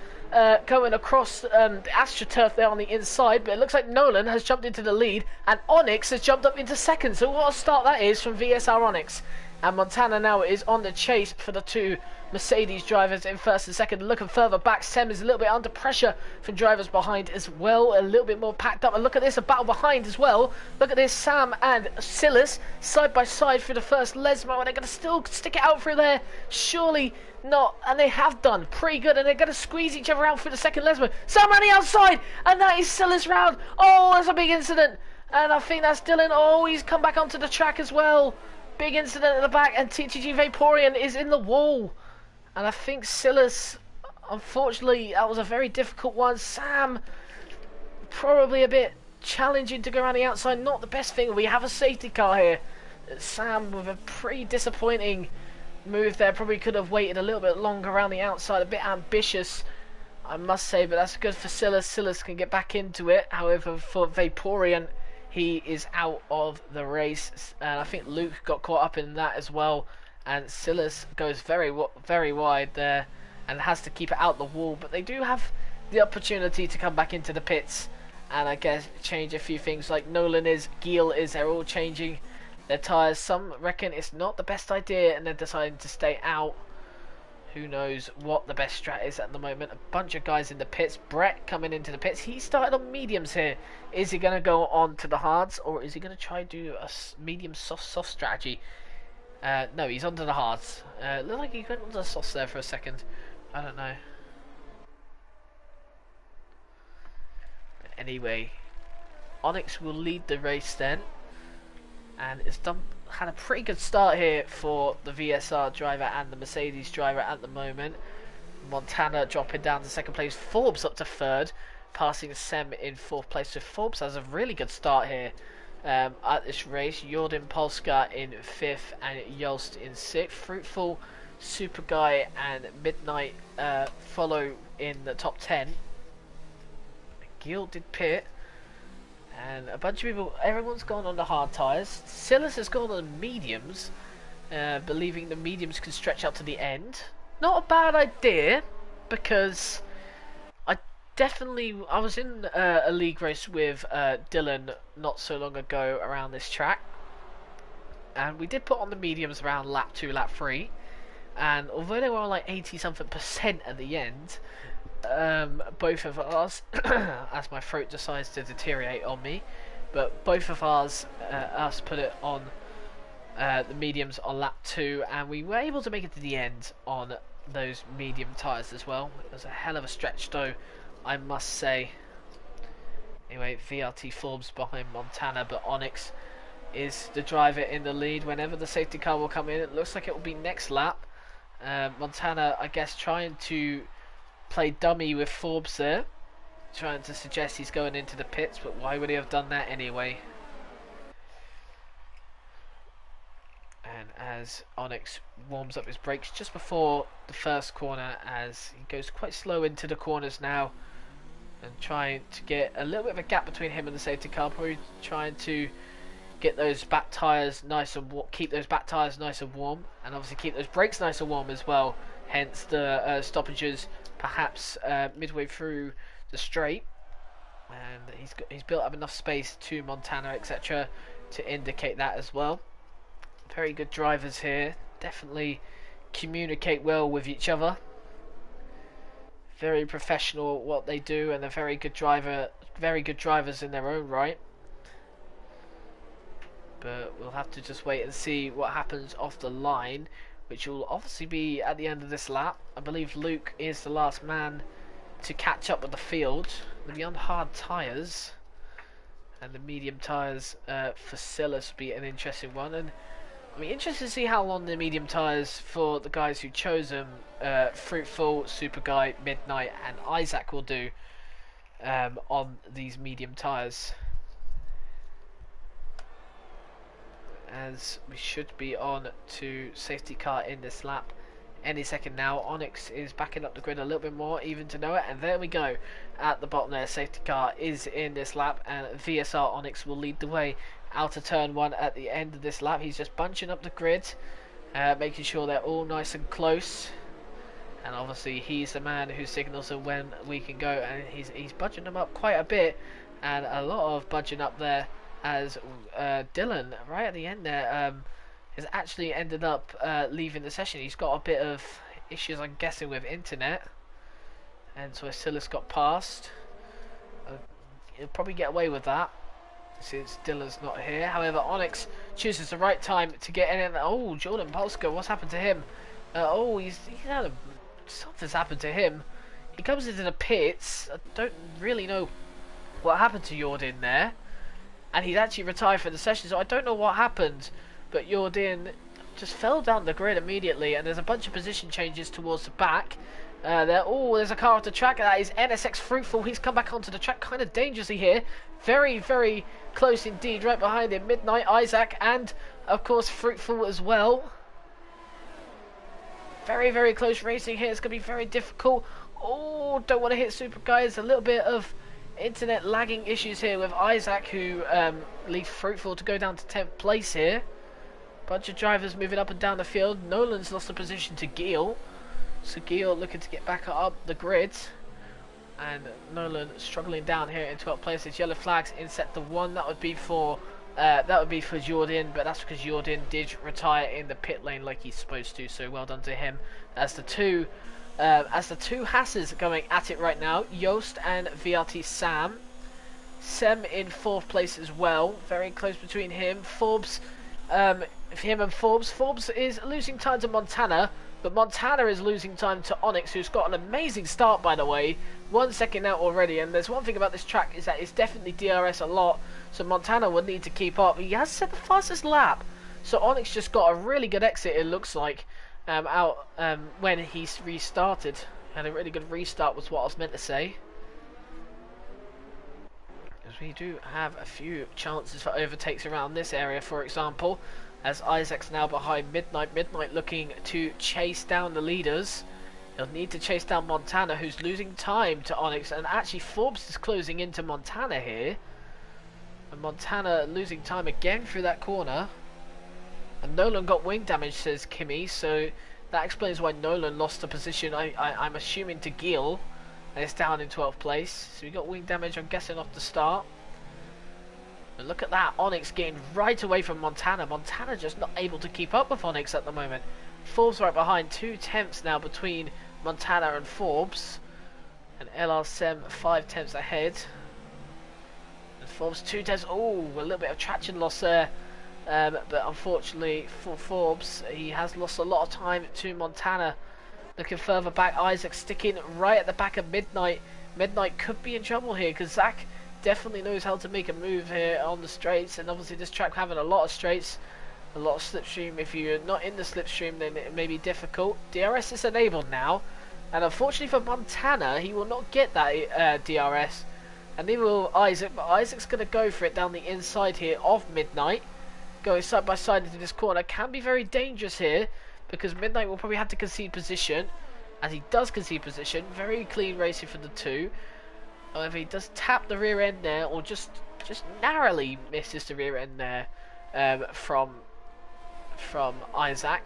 going across the AstroTurf there on the inside, but it looks like Nolan has jumped into the lead, and Onyx has jumped up into second. So what a start that is from VSR Onyx. And Montana now is on the chase for the 2 Mercedes drivers in 1st and 2nd. Looking further back, Sem is a little bit under pressure from drivers behind as well. A little bit more packed up. And look at this, a battle behind as well. Look at this, Sam and Silas side by side through the first Lesmo. And they're going to still stick it out through there. Surely not. And they have done pretty good. And they're going to squeeze each other out through the second Lesmo. Sam on the outside. And that is Silas round. Oh, that's a big incident. And I think that's Dylan. Oh, he's come back onto the track as well. Big incident at the back, and TTG Vaporeon is in the wall. And I think Silas, unfortunately, that was a very difficult one. Sam, probably a bit challenging to go around the outside. Not the best thing. We have a safety car here. Sam with a pretty disappointing move there. Probably could have waited a little bit longer around the outside. A bit ambitious, I must say, but that's good for Silas. Silas can get back into it. However, for Vaporeon, he is out of the race, and I think Luke got caught up in that as well. And Silas goes very wide there and has to keep it out the wall. But they do have the opportunity to come back into the pits and I guess change a few things. Like Nolan is, Giel is, they're all changing their tyres. Some reckon it's not the best idea and they're deciding to stay out. Who knows what the best strat is at the moment. A bunch of guys in the pits. Brett coming into the pits. He started on mediums here. Is he going to go on to the hards, or is he going to try to do a medium soft strategy? No, he's onto the hards. Looked like he went onto the softs there for a second. I don't know. Anyway, Onyx will lead the race then, and it's had a pretty good start here for the VSR driver and the Mercedes driver at the moment. Montana dropping down to 2nd place, Forbes up to 3rd, passing Sem in 4th place. So Forbes has a really good start here at this race. Jordan Polska in 5th and Jolst in 6th. Fruitful, Super Guy and Midnight follow in the top 10. Giel did pit. And a bunch of people, everyone's gone on the hard tyres. Silas has gone on mediums, believing the mediums can stretch out to the end. Not a bad idea, because I was in a league race with Dylan not so long ago around this track. And we did put on the mediums around lap 2, lap 3. And although they were on like 80-something% at the end, both of ours, as my throat decides to deteriorate on me, but both of ours, us put it on the mediums on lap 2, and we were able to make it to the end on those medium tyres as well. It was a hell of a stretch though, I must say. Anyway, VRT Forbes behind Montana, but Onyx is the driver in the lead. Whenever the safety car will come in, it looks like it will be next lap. Montana, I guess, trying to play dummy with Forbes there, trying to suggest he's going into the pits, but why would he have done that anyway? And as Onyx warms up his brakes just before the first corner, as he goes quite slow into the corners now, and trying to get a little bit of a gap between him and the safety car, probably trying to get those back tyres nice and keep those back tyres nice and warm, and obviously keep those brakes nice and warm as well. Hence the stoppages, perhaps midway through the straight, and he's built up enough space to Montana, etc., to indicate that as well. Very good drivers here. Definitely communicate well with each other. Very professional at what they do, and they're very good drivers in their own right. But we'll have to just wait and see what happens off the line, which will obviously be at the end of this lap. I believe Luke is the last man to catch up with the field. The on hard tyres and the medium tyres for Silas will be an interesting one, and I'll be interested to see how long the medium tyres for the guys who chose them, Fruitful, Super Guy, Midnight and Isaac will do on these medium tyres. As we should be on to safety car in this lap any second now. Onyx is backing up the grid a little bit more, even to know it, and there we go at the bottom there. Safety car is in this lap, and VSR Onyx will lead the way out of turn 1 at the end of this lap. He's just bunching up the grid, making sure they're all nice and close, and obviously he's the man who signals them when we can go, and he's budging them up quite a bit, and a lot of budging up there, as Dylan right at the end there has actually ended up leaving the session. He's got a bit of issues, I'm guessing, with internet, and so Silas got past. He'll probably get away with that since Dylan's not here. However, Onyx chooses the right time to get in. Oh, Jordan Polska, what's happened to him? He's had something's happened to him. He comes into the pits. I don't really know what happened to Jordan there, and he's actually retired from the session, so I don't know what happened, but Jordan just fell down the grid immediately, and there's a bunch of position changes towards the back. There's a car off the track. That is NSX Fruitful. He's come back onto the track kind of dangerously here. Very, very close indeed. Right behind him, Midnight, Isaac, and of course Fruitful as well. Very, very close racing here. It's going to be very difficult. Oh, don't want to hit Super Guys. A little bit of internet lagging issues here with Isaac, who leaves Fruitful to go down to 10th place here. Bunch of drivers moving up and down the field. Nolan's lost the position to Geel, so Geel looking to get back up the grid, and Nolan struggling down here in 12th place. It's yellow flags in sector 1. That would be for Jordan, but that's because Jordan did retire in the pit lane like he's supposed to, so well done to him. As the two Hasses going at it right now, Yost and VRT Sam. Sem in 4th place as well, very close between him. Forbes, him and Forbes is losing time to Montana, but Montana is losing time to Onyx, who's got an amazing start, by the way. 1 second out already, and there's one thing about this track is that it's definitely DRS a lot, so Montana would need to keep up. He has set the fastest lap, so Onyx just got a really good exit, it looks like, when he restarted. And a really good restart was what I was meant to say. As we do have a few chances for overtakes around this area, for example, as Isaac's now behind Midnight. Midnight looking to chase down the leaders. He'll need to chase down Montana, who's losing time to Onyx, and actually Forbes is closing into Montana here. And Montana losing time again through that corner. And Nolan got wing damage, says Kimmy, so that explains why Nolan lost the position, I'm assuming, to Geel, and it's down in 12th place. So we got wing damage, I'm guessing, off the start. And look at that, Onyx getting right away from Montana. Montana just not able to keep up with Onyx at the moment. Forbes right behind, 2 tenths now between Montana and Forbes. And LR Sem 5 tenths ahead. And Forbes 2 tenths, oh, a little bit of traction loss there. But unfortunately for Forbes, he has lost a lot of time to Montana. Looking further back, Isaac sticking right at the back of Midnight. Midnight could be in trouble here, because Zach definitely knows how to make a move here on the straights, and obviously this track having a lot of straights. a lot of slipstream. If you're not in the slipstream, then it may be difficult. DRS is enabled now, and unfortunately for Montana, he will not get that DRS, and neither will Isaac. But Isaac's going to go for it down the inside here of Midnight, going side by side into this corner. Can be very dangerous here because Midnight will probably have to concede position, as he does concede position. Very clean racing for the two. However, he does tap the rear end there, or just narrowly misses the rear end there from Isaac.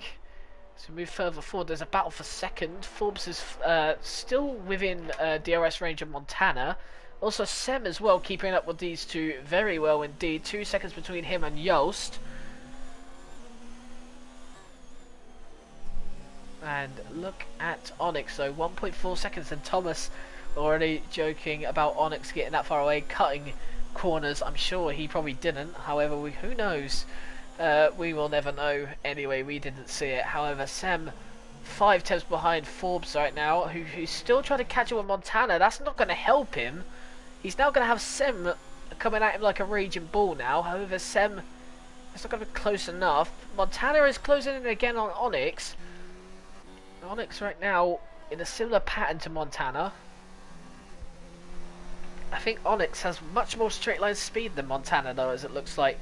So move further forward. There's a battle for second. Forbes is still within DRS range of Montana. Also Sem as well, keeping up with these two very well indeed. 2 seconds between him and Yost. And look at Onyx, so 1.4 seconds, and Thomas already joking about Onyx getting that far away, cutting corners. I'm sure he probably didn't. However, who knows? We will never know. Anyway, we didn't see it. However, Sem 5 tenths behind Forbes right now, who's still trying to catch up with Montana. That's not going to help him. He's now going to have Sem coming at him like a raging bull now. However, Sem is not going to be close enough. Montana is closing in again on Onyx. Onyx right now in a similar pattern to Montana. I think Onyx has much more straight line speed than Montana though, as it looks like.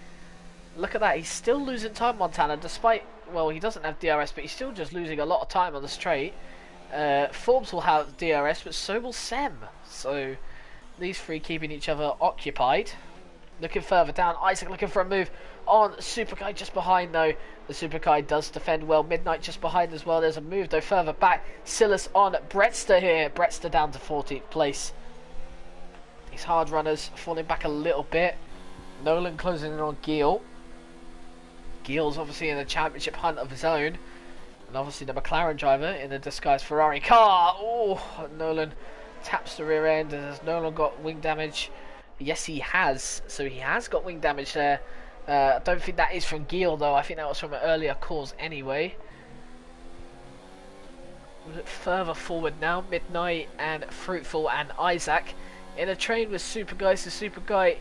Look at that, he's still losing time, Montana, despite, well, he doesn't have DRS, but he's still just losing a lot of time on the straight. Forbes will have DRS, but so will Sem. So these three keeping each other occupied. Looking further down, Isaac looking for a move on Super Guy just behind though. The Super Guy does defend well. Midnight just behind as well. There's a move though further back. Silas on Bretster here. Bretster down to 14th place. These hard runners falling back a little bit. Nolan closing in on Giel. Giel's obviously in a championship hunt of his own. And obviously the McLaren driver in a disguised Ferrari car. Oh, Nolan taps the rear end. Has Nolan got wing damage? Yes, he has. So he has got wing damage there. I don't think that is from Giel though. I think that was from an earlier cause anyway. We look further forward now. Midnight and Fruitful and Isaac in a train with Super Guy. So Super Guy,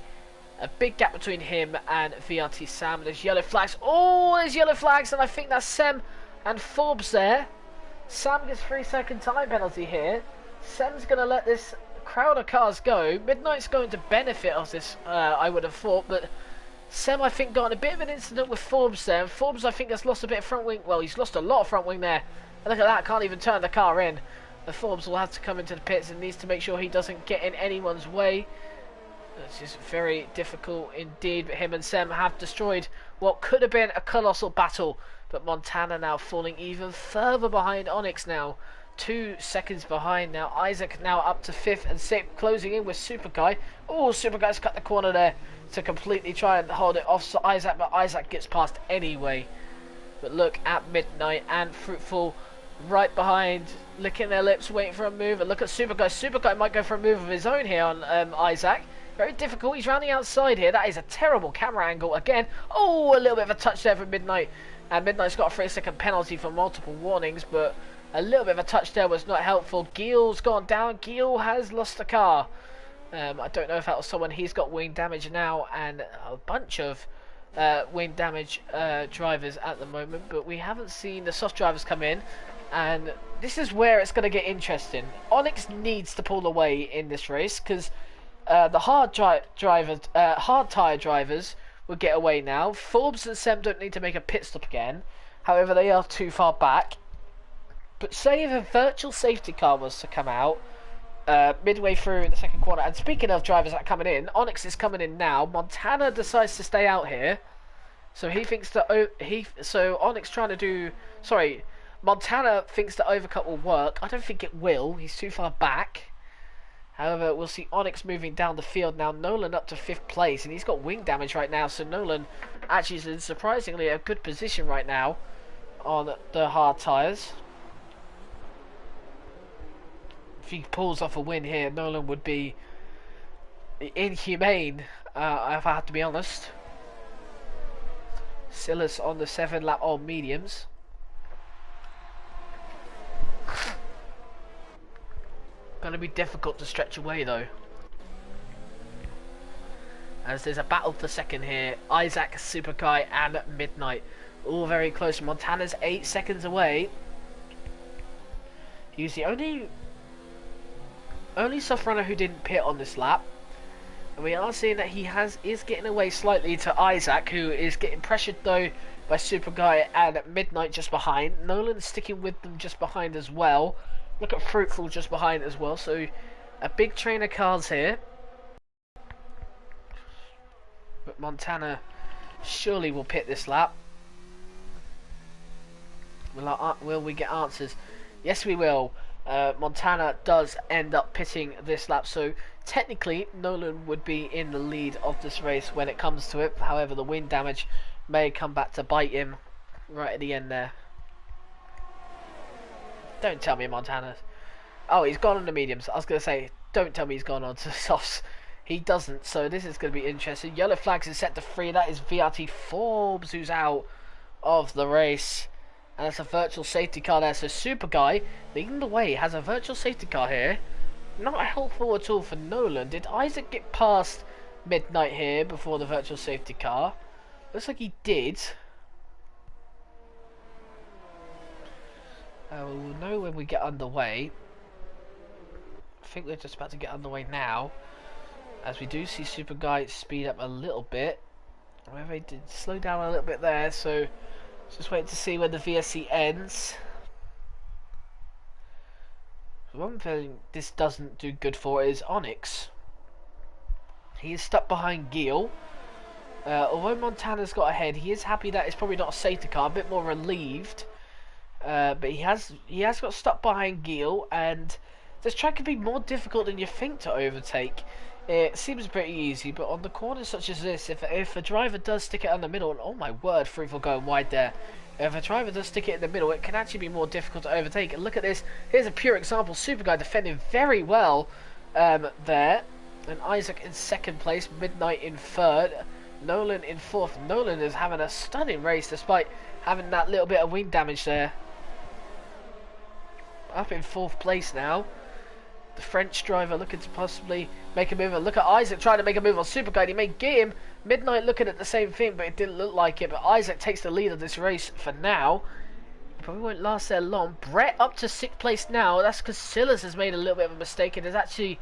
a big gap between him and VRT Sam. There's yellow flags. Oh, there's yellow flags, and I think that's Sem and Forbes there. Sam gets 3-second time penalty here. Sem's going to let this crowd of cars go. Midnight's going to benefit of this, I would have thought, but Sem, I think, got in a bit of an incident with Forbes there. And Forbes, I think, has lost a bit of front wing. Well, he's lost a lot of front wing there. And look at that, can't even turn the car in. And Forbes will have to come into the pits and needs to make sure he doesn't get in anyone's way. It's just very difficult indeed. But him and Sem have destroyed what could have been a colossal battle. But Montana now falling even further behind Onyx now. 2 seconds behind now. Isaac now up to 5th and 6th, closing in with Super Guy. Oh, Super Guy's cut the corner there to completely try and hold it off Isaac, but Isaac gets past anyway. But look at Midnight and Fruitful right behind, licking their lips, waiting for a move. And look at Super Guy. Super Guy might go for a move of his own here on Isaac. Very difficult. He's round the outside here. That is a terrible camera angle again. Oh, a little bit of a touch there for Midnight. And Midnight's got a 3-second penalty for multiple warnings, but a little bit of a touch there was not helpful. Giel's gone down. Giel has lost the car. I don't know if that was someone. He's got wing damage now and a bunch of wing damage drivers at the moment, but we haven't seen the soft drivers come in, and this is where it's going to get interesting. Onyx needs to pull away in this race because the hard tyre drivers will get away now. Forbes and Sem don't need to make a pit stop again. However, they are too far back. But say if a virtual safety car was to come out midway through the second quarter, and speaking of drivers that are coming in, Onyx is coming in now. Montana decides to stay out here, so he thinks that Onyx trying to do, sorry, Montana thinks the overcut will work. I don't think it will. He's too far back. However, we'll see Onyx moving down the field now. Nolan up to 5th place, and he's got wing damage right now. So Nolan actually is in surprisingly a good position right now on the hard tyres. If he pulls off a win here, Nolan would be inhumane, if I have to be honest. Silas on the 7-lap on mediums. Gonna be difficult to stretch away though, as there's a battle for second here. Isaac, Super Guy and Midnight All very close. Montana's 8 seconds away. He's the only soft runner who didn't pit on this lap. And we are seeing that he is getting away slightly to Isaac, who is getting pressured though by Super Guy and Midnight just behind. Nolan's sticking with them just behind as well. Look at Fruitful just behind as well. So a big train of cars here. But Montana surely will pit this lap. Will we get answers? Yes, we will. Montana does end up pitting this lap, so technically Nolan would be in the lead of this race when it comes to it. However, the wind damage may come back to bite him right at the end there. Don't tell me Montana. Oh, he's gone on the mediums. I was going to say, don't tell me he's gone on to the softs. He doesn't, so this is going to be interesting. Yellow flags is set to 3. That is VRT Forbes who's out of the race. And that's a virtual safety car there. So Super Guy, leading the way, has a virtual safety car here. Not helpful at all for Nolan. Did Isaac get past Midnight here before the virtual safety car? Looks like he did. We'll know when we get underway. I think we're just about to get underway now. As we do see Super Guy speed up a little bit. However, he did slow down a little bit there, so just wait to see when the VSC ends. One thing this doesn't do good for is Onyx. He is stuck behind Gil. Although Montana's got ahead, he is happy that it's probably not a safety car, a bit more relieved. But he has got stuck behind Gil, and this track can be more difficult than you think to overtake. It seems pretty easy, but on the corners such as this, if a driver does stick it in the middle, and oh my word, Fruitful going wide there. If a driver does stick it in the middle, it can actually be more difficult to overtake. And look at this. Here's a pure example. Super Guy defending very well there. And Isaac in second place. Midnight in third. Nolan in fourth. Nolan is having a stunning race despite having that little bit of wing damage there. Up in fourth place now. The French driver looking to possibly make a move. Look at Isaac trying to make a move on Super Guy. He may get him. Midnight looking at the same thing, but it didn't look like it. But Isaac takes the lead of this race for now. He probably won't last there long. Brett up to 6th place now. That's because Silas has made a little bit of a mistake and has actually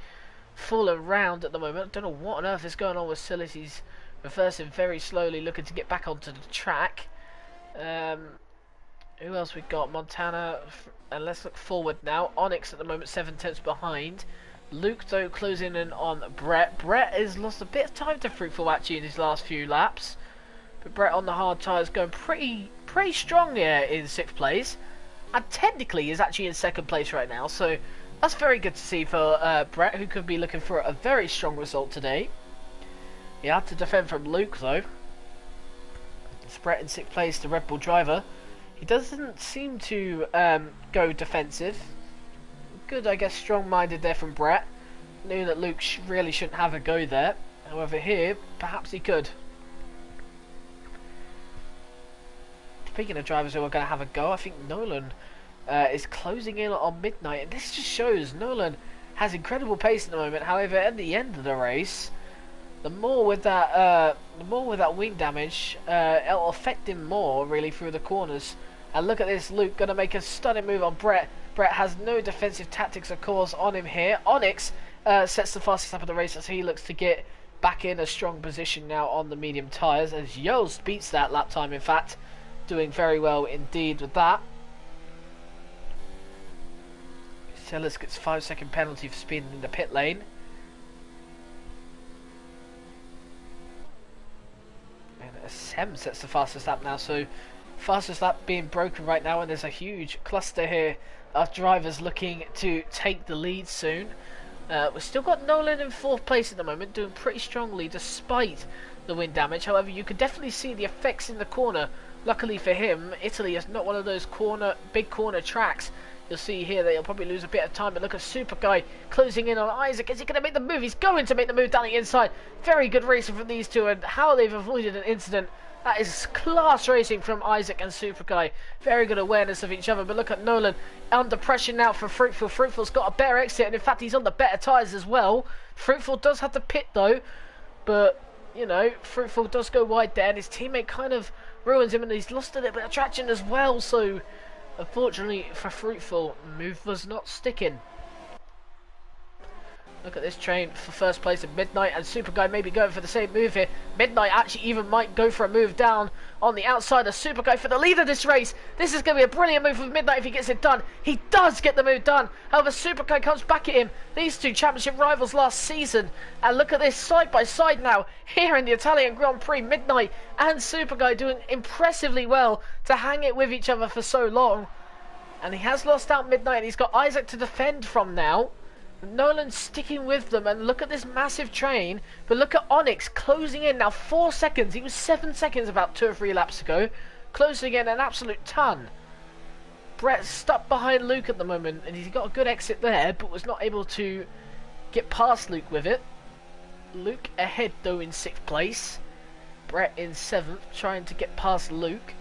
fallen round at the moment. I don't know what on earth is going on with Silas. He's reversing very slowly, looking to get back onto the track. Who else we got? Montana. And let's look forward now. Onyx at the moment 7/10 behind. Luke though closing in on Brett. Brett has lost a bit of time to Fruitful actually in his last few laps. But Brett on the hard tyres going pretty strong here in 6th place. And technically is actually in 2nd place right now. So that's very good to see for Brett, who could be looking for a very strong result today. He had to defend from Luke though. It's Brett in 6th place, the Red Bull driver. He doesn't seem to go defensive. Good, I guess, strong-minded there from Brett. Knew that Luke really shouldn't have a go there. However, here, perhaps he could. Speaking of drivers who are going to have a go, I think Nolan is closing in on Midnight. And this just shows Nolan has incredible pace at the moment. However, at the end of the race, the more with that wing damage, it'll affect him more, really, through the corners. And look at this, Luke going to make a stunning move on Brett. Brett has no defensive tactics, of course, on him here. Onyx sets the fastest lap of the race as he looks to get back in a strong position now on the medium tyres. As Yost beats that lap time, in fact, doing very well indeed with that. Sellers gets 5-second penalty for speeding in the pit lane. And Sem sets the fastest lap now, so fastest lap being broken right now, and there's a huge cluster here of drivers looking to take the lead soon. We've still got Nolan in 4th place at the moment, doing pretty strongly despite the wind damage. However, you can definitely see the effects in the corner. Luckily for him, Italy is not one of those big corner tracks. You'll see here that he'll probably lose a bit of time, but look at Super Guy closing in on Isaac. Is he going to make the move? He's going to make the move down the inside. Very good racing from these two, and how they've avoided an incident. That is class racing from Isaac and Super Guy. Very good awareness of each other. But look at Nolan under pressure now for Fruitful. Fruitful's got a better exit, and in fact he's on the better tyres as well. Fruitful does have to pit though, but you know, Fruitful does go wide there, and his teammate kind of ruins him, and he's lost a little bit of traction as well. So, unfortunately for Fruitful, move was not sticking. Look at this train for first place in Midnight, and Super Guy maybe going for the same move here. Midnight actually even might go for a move down on the outside of Super Guy for the lead of this race. This is going to be a brilliant move for Midnight if he gets it done. He does get the move done. However, Super Guy comes back at him. These two championship rivals last season. And look at this side by side now here in the Italian Grand Prix. Midnight and Super Guy doing impressively well to hang it with each other for so long. And he has lost out Midnight, and he's got Isaac to defend from now. Nolan sticking with them, and look at this massive train. But look at Onyx closing in now. 4 seconds. He was 7 seconds about 2 or 3 laps ago, closing in an absolute ton. Brett's stuck behind Luke at the moment, and he's got a good exit there, but was not able to get past Luke with it. Luke ahead though in 6th place. Brett in 7th, trying to get past Luke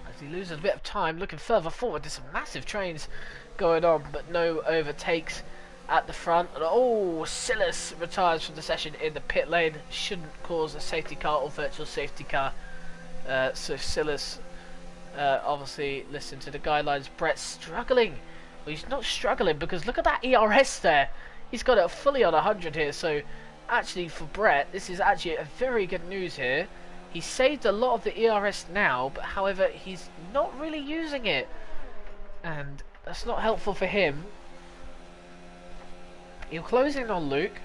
as he loses a bit of time. Looking further forward, there's some massive trains going on, but no overtakes at the front. And oh, Silas retires from the session in the pit lane. Shouldn't cause a safety car or virtual safety car. So Silas obviously listen to the guidelines. Brett's struggling. Well, he's not struggling because look at that ERS there. He's got it fully on 100 here. So actually for Brett, this is actually a very good news here. He saved a lot of the ERS now, but however, he's not really using it. And that's not helpful for him. He'll close in on Luke.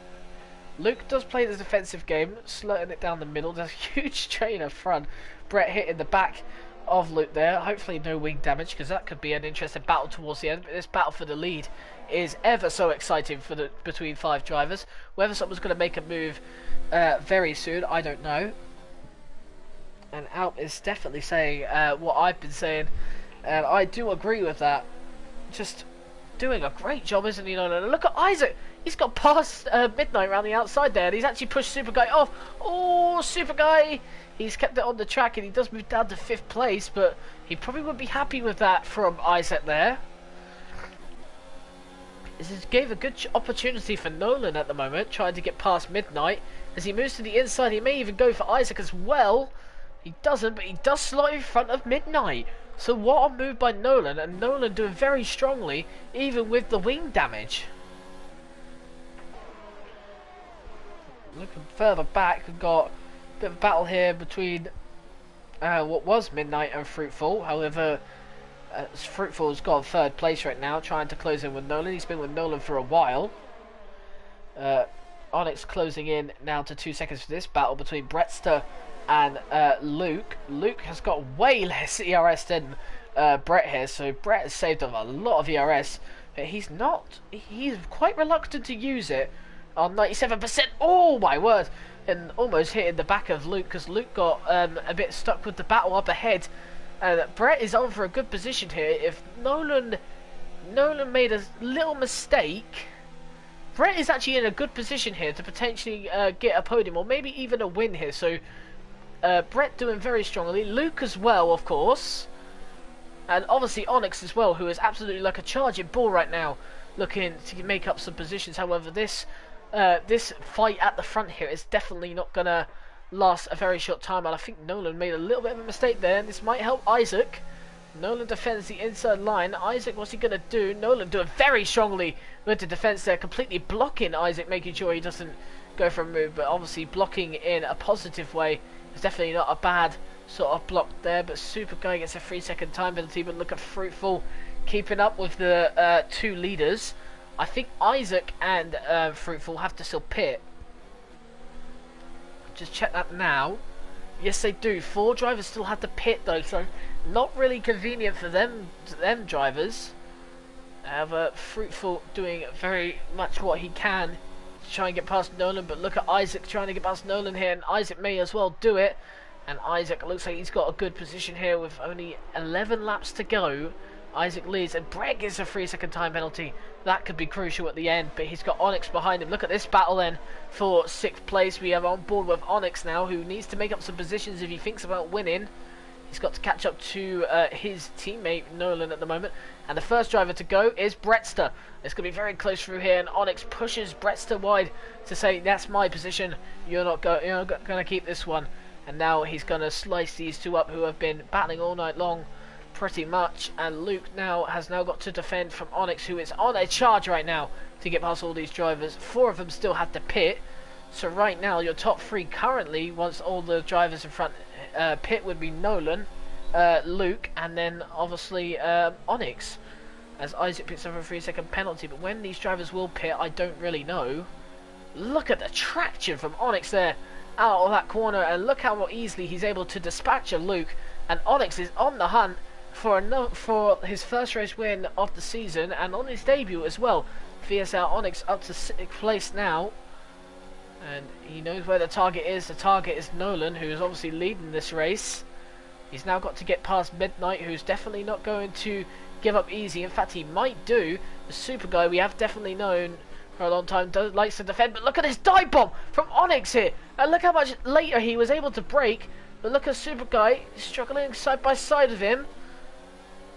Luke does play the defensive game, slowing it down the middle. There's a huge train up front. Brett hit in the back of Luke there. Hopefully no wing damage, because that could be an interesting battle towards the end. But this battle for the lead is ever so exciting for the between 5 drivers. Whether someone's going to make a move very soon, I don't know. And Alp is definitely saying what I've been saying, and I do agree with that. Just doing a great job, isn't he? No, look at Isaac. He's got past Midnight around the outside there, and he's actually pushed Super Guy off. Oh, Super Guy! He's kept it on the track, and he does move down to 5th place, but he probably wouldn't be happy with that from Isaac there. This gave a good opportunity for Nolan at the moment, trying to get past Midnight. As he moves to the inside, he may even go for Isaac as well. He doesn't, but he does slot in front of Midnight. So what a move by Nolan, and Nolan doing very strongly, even with the wing damage. Looking further back, we've got a bit of a battle here between what was Midnight and Fruitful. However, Fruitful's got 3rd place right now, trying to close in with Nolan. He's been with Nolan for a while. Onyx closing in now to 2 seconds for this battle between Brettster and Luke. Luke has got way less ERS than Brett here, so Brett has saved up a lot of ERS, but he's quite reluctant to use it on 97%. Oh my word! And almost hitting the back of Luke, because Luke got a bit stuck with the battle up ahead, and Brett is on for a good position here. If Nolan made a little mistake, Brett is actually in a good position here to potentially get a podium or maybe even a win here. So Brett doing very strongly. Luke as well, of course. And obviously Onyx as well, who is absolutely like a charging ball right now, looking to make up some positions. However, this fight at the front here is definitely not going to last a very short time. And I think Nolan made a little bit of a mistake there. And this might help Isaac. Nolan defends the inside line. Isaac, what's he going to do? Nolan doing very strongly with the defense there, completely blocking Isaac, making sure he doesn't go for a move. But obviously blocking in a positive way. It's definitely not a bad sort of block there, but Super Guy gets a 3-second time penalty. But look at Fruitful keeping up with the 2 leaders. I think Isaac and Fruitful have to still pit. Just check that now. Yes, they do. 4 drivers still have to pit though, so not really convenient for them drivers. However, Fruitful doing very much what he can to try and get past Nolan, but look at Isaac trying to get past Nolan here, and Isaac may as well do it. And Isaac looks like he's got a good position here with only 11 laps to go. Isaac leads, and Brett gets a 3-second time penalty. That could be crucial at the end, but he's got Onyx behind him. Look at this battle then for 6th place. We have on board with Onyx now, who needs to make up some positions if he thinks about winning. He's got to catch up to his teammate Nolan at the moment. And the first driver to go is Brettster. It's going to be very close through here, and Onyx pushes Brettster wide to say, that's my position. You're not going to keep this one. And now he's going to slice these two up who have been battling all night long pretty much. And Luke now has got to defend from Onyx, who is on a charge right now to get past all these drivers. 4 of them still have to pit. So right now your top 3 currently, once all the drivers in front pit, would be Nolan, Luke, and then obviously Onyx, as Isaac picks up a 3-second penalty. But when these drivers will pit, I don't really know. Look at the traction from Onyx there out of that corner, and look how easily he's able to dispatch a Luke. And Onyx is on the hunt for his first race win of the season, and on his debut as well. VSL Onyx up to 6th place now, and he knows where the target is. The target is Nolan, who is obviously leading this race. He's now got to get past Midnight, who's definitely not going to give up easy. In fact, he might do. The super guy we have definitely known for a long time likes to defend, but look at this dive bomb from Onyx here, and look how much later he was able to brake. But look at super guy struggling side by side with him.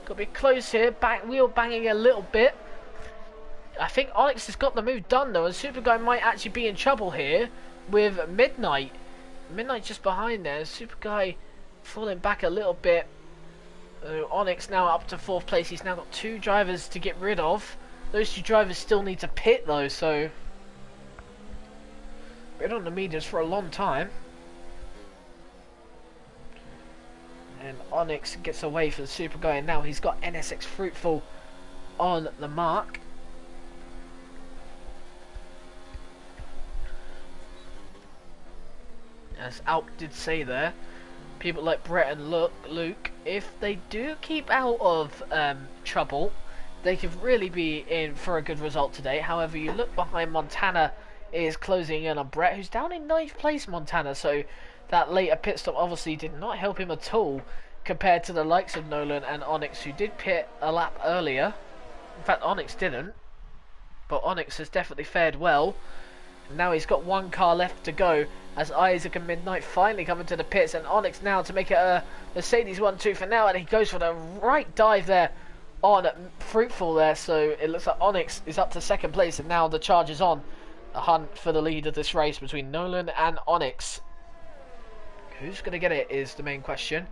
Got to be close here, wheel banging a little bit. I think Onyx has got the move done though, and super guy might actually be in trouble here with Midnight. Midnight just behind there. Super guy falling back a little bit. Onyx now up to 4th place. He's now got 2 drivers to get rid of. Those 2 drivers still need to pit though, so been on the mediums for a long time. And Onyx gets away from the super guy, and now he's got NSX Fruitful on the mark. As Alp did say there, people like Brett and Luke, if they do keep out of trouble, they could really be in for a good result today. However, you look behind, Montana is closing in on Brett, who's down in 9th place, Montana. So that later pit stop obviously did not help him at all compared to the likes of Nolan and Onyx, who did pit a lap earlier. In fact, Onyx didn't, but Onyx has definitely fared well. And now he's got 1 car left to go, as Isaac and Midnight finally come into the pits, and Onyx now to make it a Mercedes 1-2 for now, and he goes for the right dive there on Fruitful there. So it looks like Onyx is up to 2nd place, and now the charge is on. A hunt for the lead of this race between Nolan and Onyx. Who's going to get it is the main question.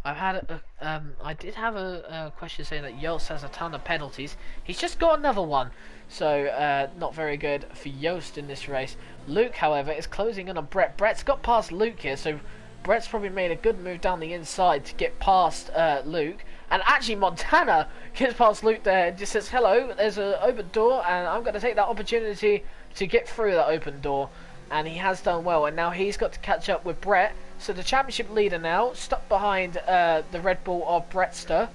I did have a question saying that Yost has a ton of penalties. He's just got another one, so not very good for Yost in this race. Luke, however, is closing in on Brett. Brett's got past Luke here, so Brett's probably made a good move down the inside to get past Luke. And actually, Montana gets past Luke there and just says, hello, there's an open door, and I'm going to take that opportunity to get through that open door. And he has done well, and now he's got to catch up with Brett. So the championship leader now, stuck behind the Red Bull of Brettster.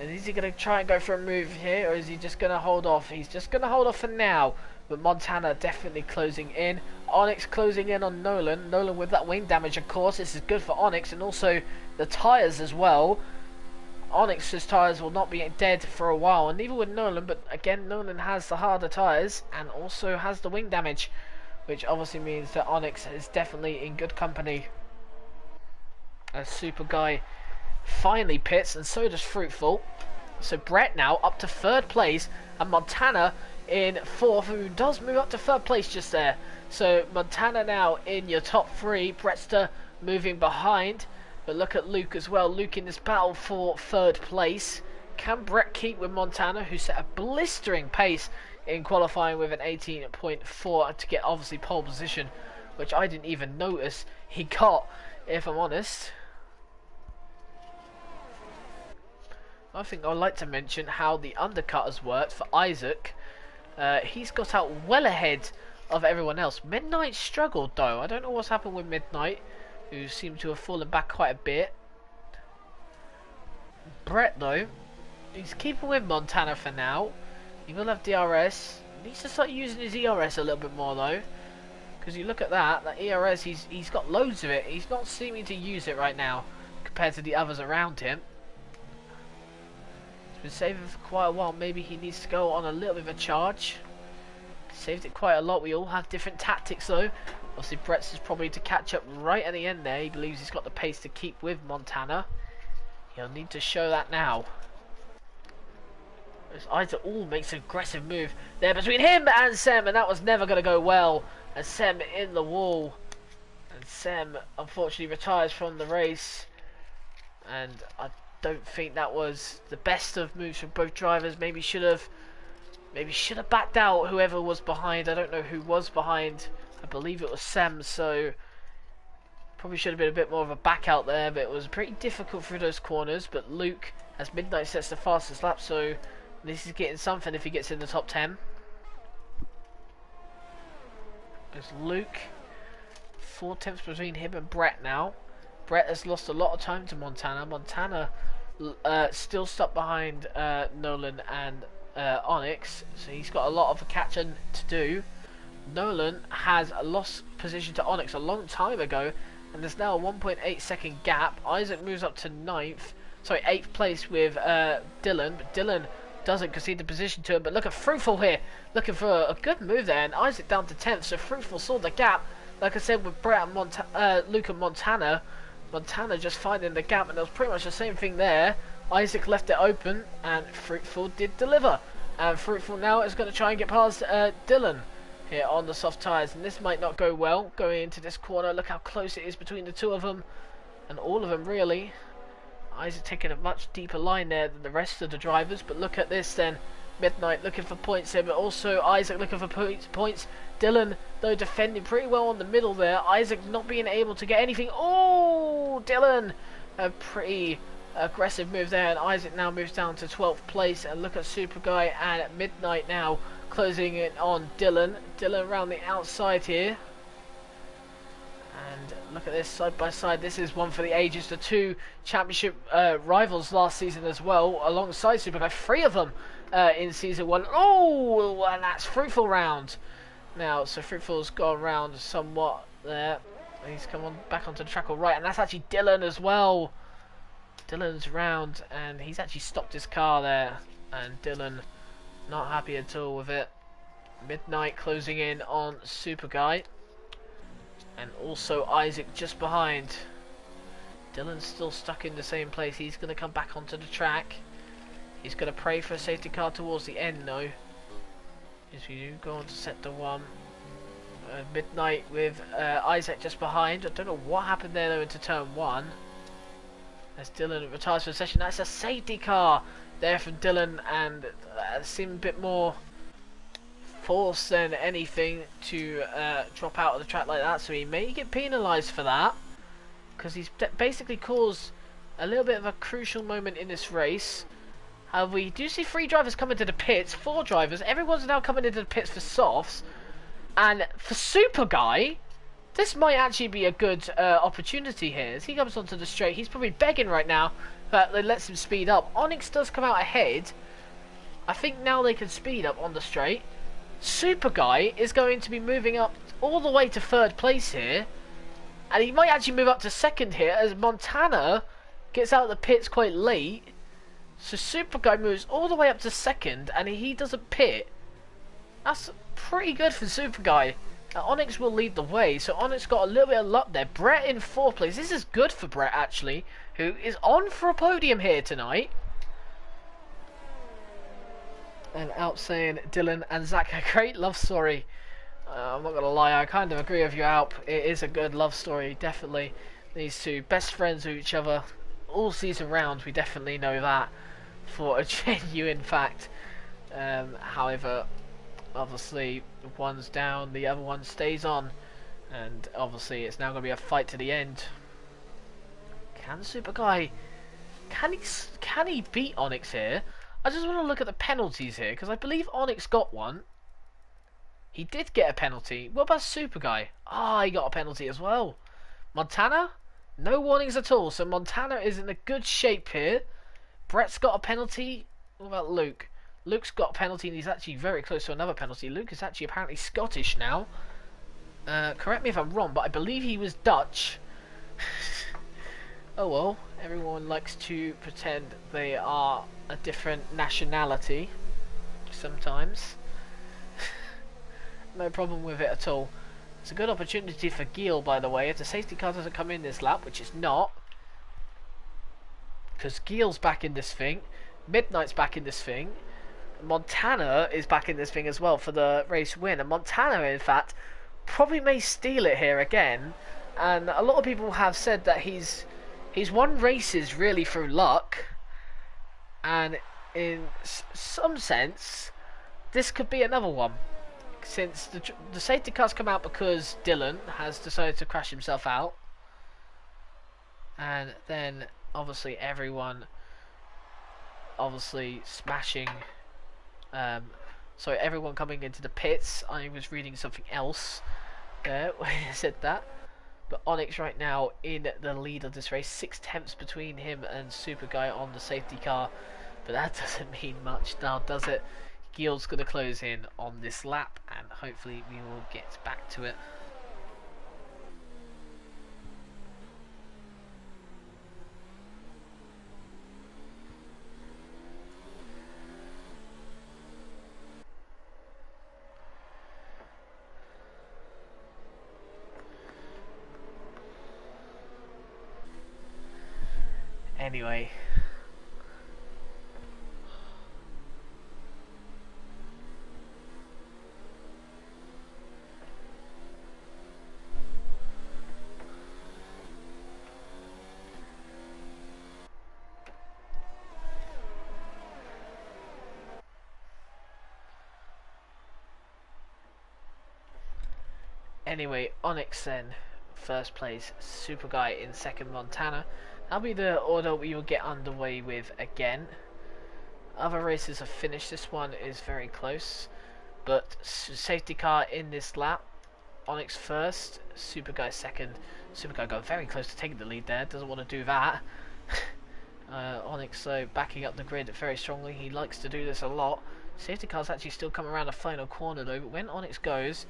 And is he going to try and go for a move here, or is he just going to hold off? He's just going to hold off for now. But Montana definitely closing in. Onyx closing in on Nolan. Nolan with that wing damage, of course. This is good for Onyx, and also the tyres as well. Onyx's tyres will not be dead for a while, and neither would Nolan. But again, Nolan has the harder tyres and also has the wing damage, which obviously means that Onyx is definitely in good company. As Super Guy finally pits, and so does Fruitful. So Brett now up to 3rd place, and Montana in 4th, who does move up to 3rd place just there. So Montana now in your top 3, Brettster moving behind. But look at Luke as well. Luke in this battle for 3rd place. Can Brett keep with Montana, who set a blistering pace in qualifying with an 18.4 to get obviously pole position, which I didn't even notice he got, if I'm honest. I think I'd like to mention how the undercut has worked for Isaac. He's got out well ahead of everyone else. Midnight struggled though. I don't know what's happened with Midnight, who seemed to have fallen back quite a bit. Brett though, he's keeping with Montana for now. He will have DRS. He needs to start using his ERS a little bit more though, because you look at that ERS, he's got loads of it. He's not seeming to use it right now compared to the others around him. He's been saving for quite a while. Maybe he needs to go on a little bit of a charge. Saved it quite a lot. We all have different tactics though. Obviously Brett's is probably to catch up right at the end there. He believes he's got the pace to keep with Montana. He'll need to show that now. As Isaac makes an aggressive move there between him and Sem, and that was never going to go well. And Sem in the wall. And And Sem unfortunately retires from the race, and I don't think that was the best of moves from both drivers. Maybe should have backed out whoever was behind. I don't know who was behind. I believe it was Sem, so probably should have been a bit more of a back out there, but it was pretty difficult through those corners. But Luke, as Midnight sets the fastest lap, so this is getting something if he gets in the top 10. There's Luke. 4 tenths between him and Brett now. Brett has lost a lot of time to Montana. Montana still stuck behind Nolan and Onyx, so he's got a lot of catching to do. Nolan has lost position to Onyx a long time ago, and there's now a 1.8 second gap. Isaac moves up to 8th place with Dylan, but Dylan doesn't concede the position to him. But look at Fruitful here, looking for a good move there, and Isaac down to 10th, so Fruitful saw the gap. Like I said, with Brett and Luke and Montana just finding the gap, and it was pretty much the same thing there. Isaac left it open, and Fruitful did deliver. And Fruitful now is going to try and get past Dylan here on the soft tyres, and this might not go well going into this corner. Look how close it is between the two of them, and all of them really. Isaac taking a much deeper line there than the rest of the drivers, but look at this then. Midnight looking for points here, but also Isaac looking for points. Dylan, though, defending pretty well on the middle there. Isaac not being able to get anything. Oh, Dylan, a pretty aggressive move there, and Isaac now moves down to 12th place. And look at Super Guy and Midnight now closing it on Dylan. Dylan around the outside here. And look at this side by side. This is one for the ages. The two championship rivals last season as well, alongside Super Guy. 3 of them in season 1. Oh, and that's Fruitful round. Now, so Fruitful's gone round somewhat there. He's come on back onto the track all right, and that's actually Dylan as well. Dylan's round, and he's actually stopped his car there, and Dylan not happy at all with it. Midnight closing in on Super Guy, and also Isaac just behind. Dylan's still stuck in the same place. He's going to come back onto the track. He's going to pray for a safety car towards the end though. As we do go on to sector 1. Midnight with Isaac just behind. I don't know what happened there though into turn 1. As Dylan retires for the session. That's a safety car there from Dylan, and seemed a bit more force than anything to drop out of the track like that. So he may get penalised for that, because he's basically caused a little bit of a crucial moment in this race. We do see 3 drivers coming to the pits, 4 drivers. Everyone's now coming into the pits for softs. And for Super Guy, this might actually be a good opportunity here. As he comes onto the straight, he's probably begging right now that it lets him speed up. Onyx does come out ahead. I think now they can speed up on the straight. Super Guy is going to be moving up all the way to 3rd place here. And he might actually move up to 2nd here, as Montana gets out of the pits quite late. So Super Guy moves all the way up to 2nd, and he doesn't pit. That's pretty good for Super Guy. Onyx will lead the way, so Onyx got a little bit of luck there. Brett in 4th place. This is good for Brett, actually, who is on for a podium here tonight. And out saying Dylan and Zach, a great love story. I'm not going to lie, I kind of agree with you, Alp. It is a good love story, definitely. These two best friends with each other all season round, we definitely know that for a genuine fact. However, obviously one's down, the other one stays on, and obviously it's now going to be a fight to the end. Can Super Guy, can he beat Onyx here? I just want to look at the penalties here, because I believe Onyx got one. He did get a penalty. What about Super Guy? Ah, he got a penalty as well. Montana? No warnings at all, so Montana is in a good shape here. Brett's got a penalty. What about Luke? Luke's got a penalty, and he's actually very close to another penalty. Luke is actually apparently Scottish now. Correct me if I'm wrong, but I believe he was Dutch. Oh well, everyone likes to pretend they are a different nationality sometimes. No problem with it at all. It's a good opportunity for Geel, by the way, if the safety car doesn't come in this lap, which it's not, because Geel's back in this thing, Midnight's back in this thing, Montana is back in this thing as well for the race win, and Montana, in fact, probably may steal it here again. and a lot of people have said that he's won races really through luck, and in some sense, this could be another one. Since the safety car's come out because Dylan has decided to crash himself out, and then obviously everyone smashing. So everyone coming into the pits. I was reading something else there when I said that. But Onyx right now in the lead of this race, 6 tenths between him and Super Guy on the safety car. But that doesn't mean much now, does it? Gield's going to close in on this lap, and hopefully we will get back to it. Anyway. Anyway, Onyx then, first place, Super Guy in second, Montana. That'll be the order we will get underway with again. Other races have finished, this one is very close. But safety car in this lap, Onyx first, Super Guy second. Super Guy got very close to taking the lead there, doesn't want to do that. Onyx though backing up the grid very strongly, he likes to do this a lot. Safety car's actually still coming around the final corner though, but when Onyx goes,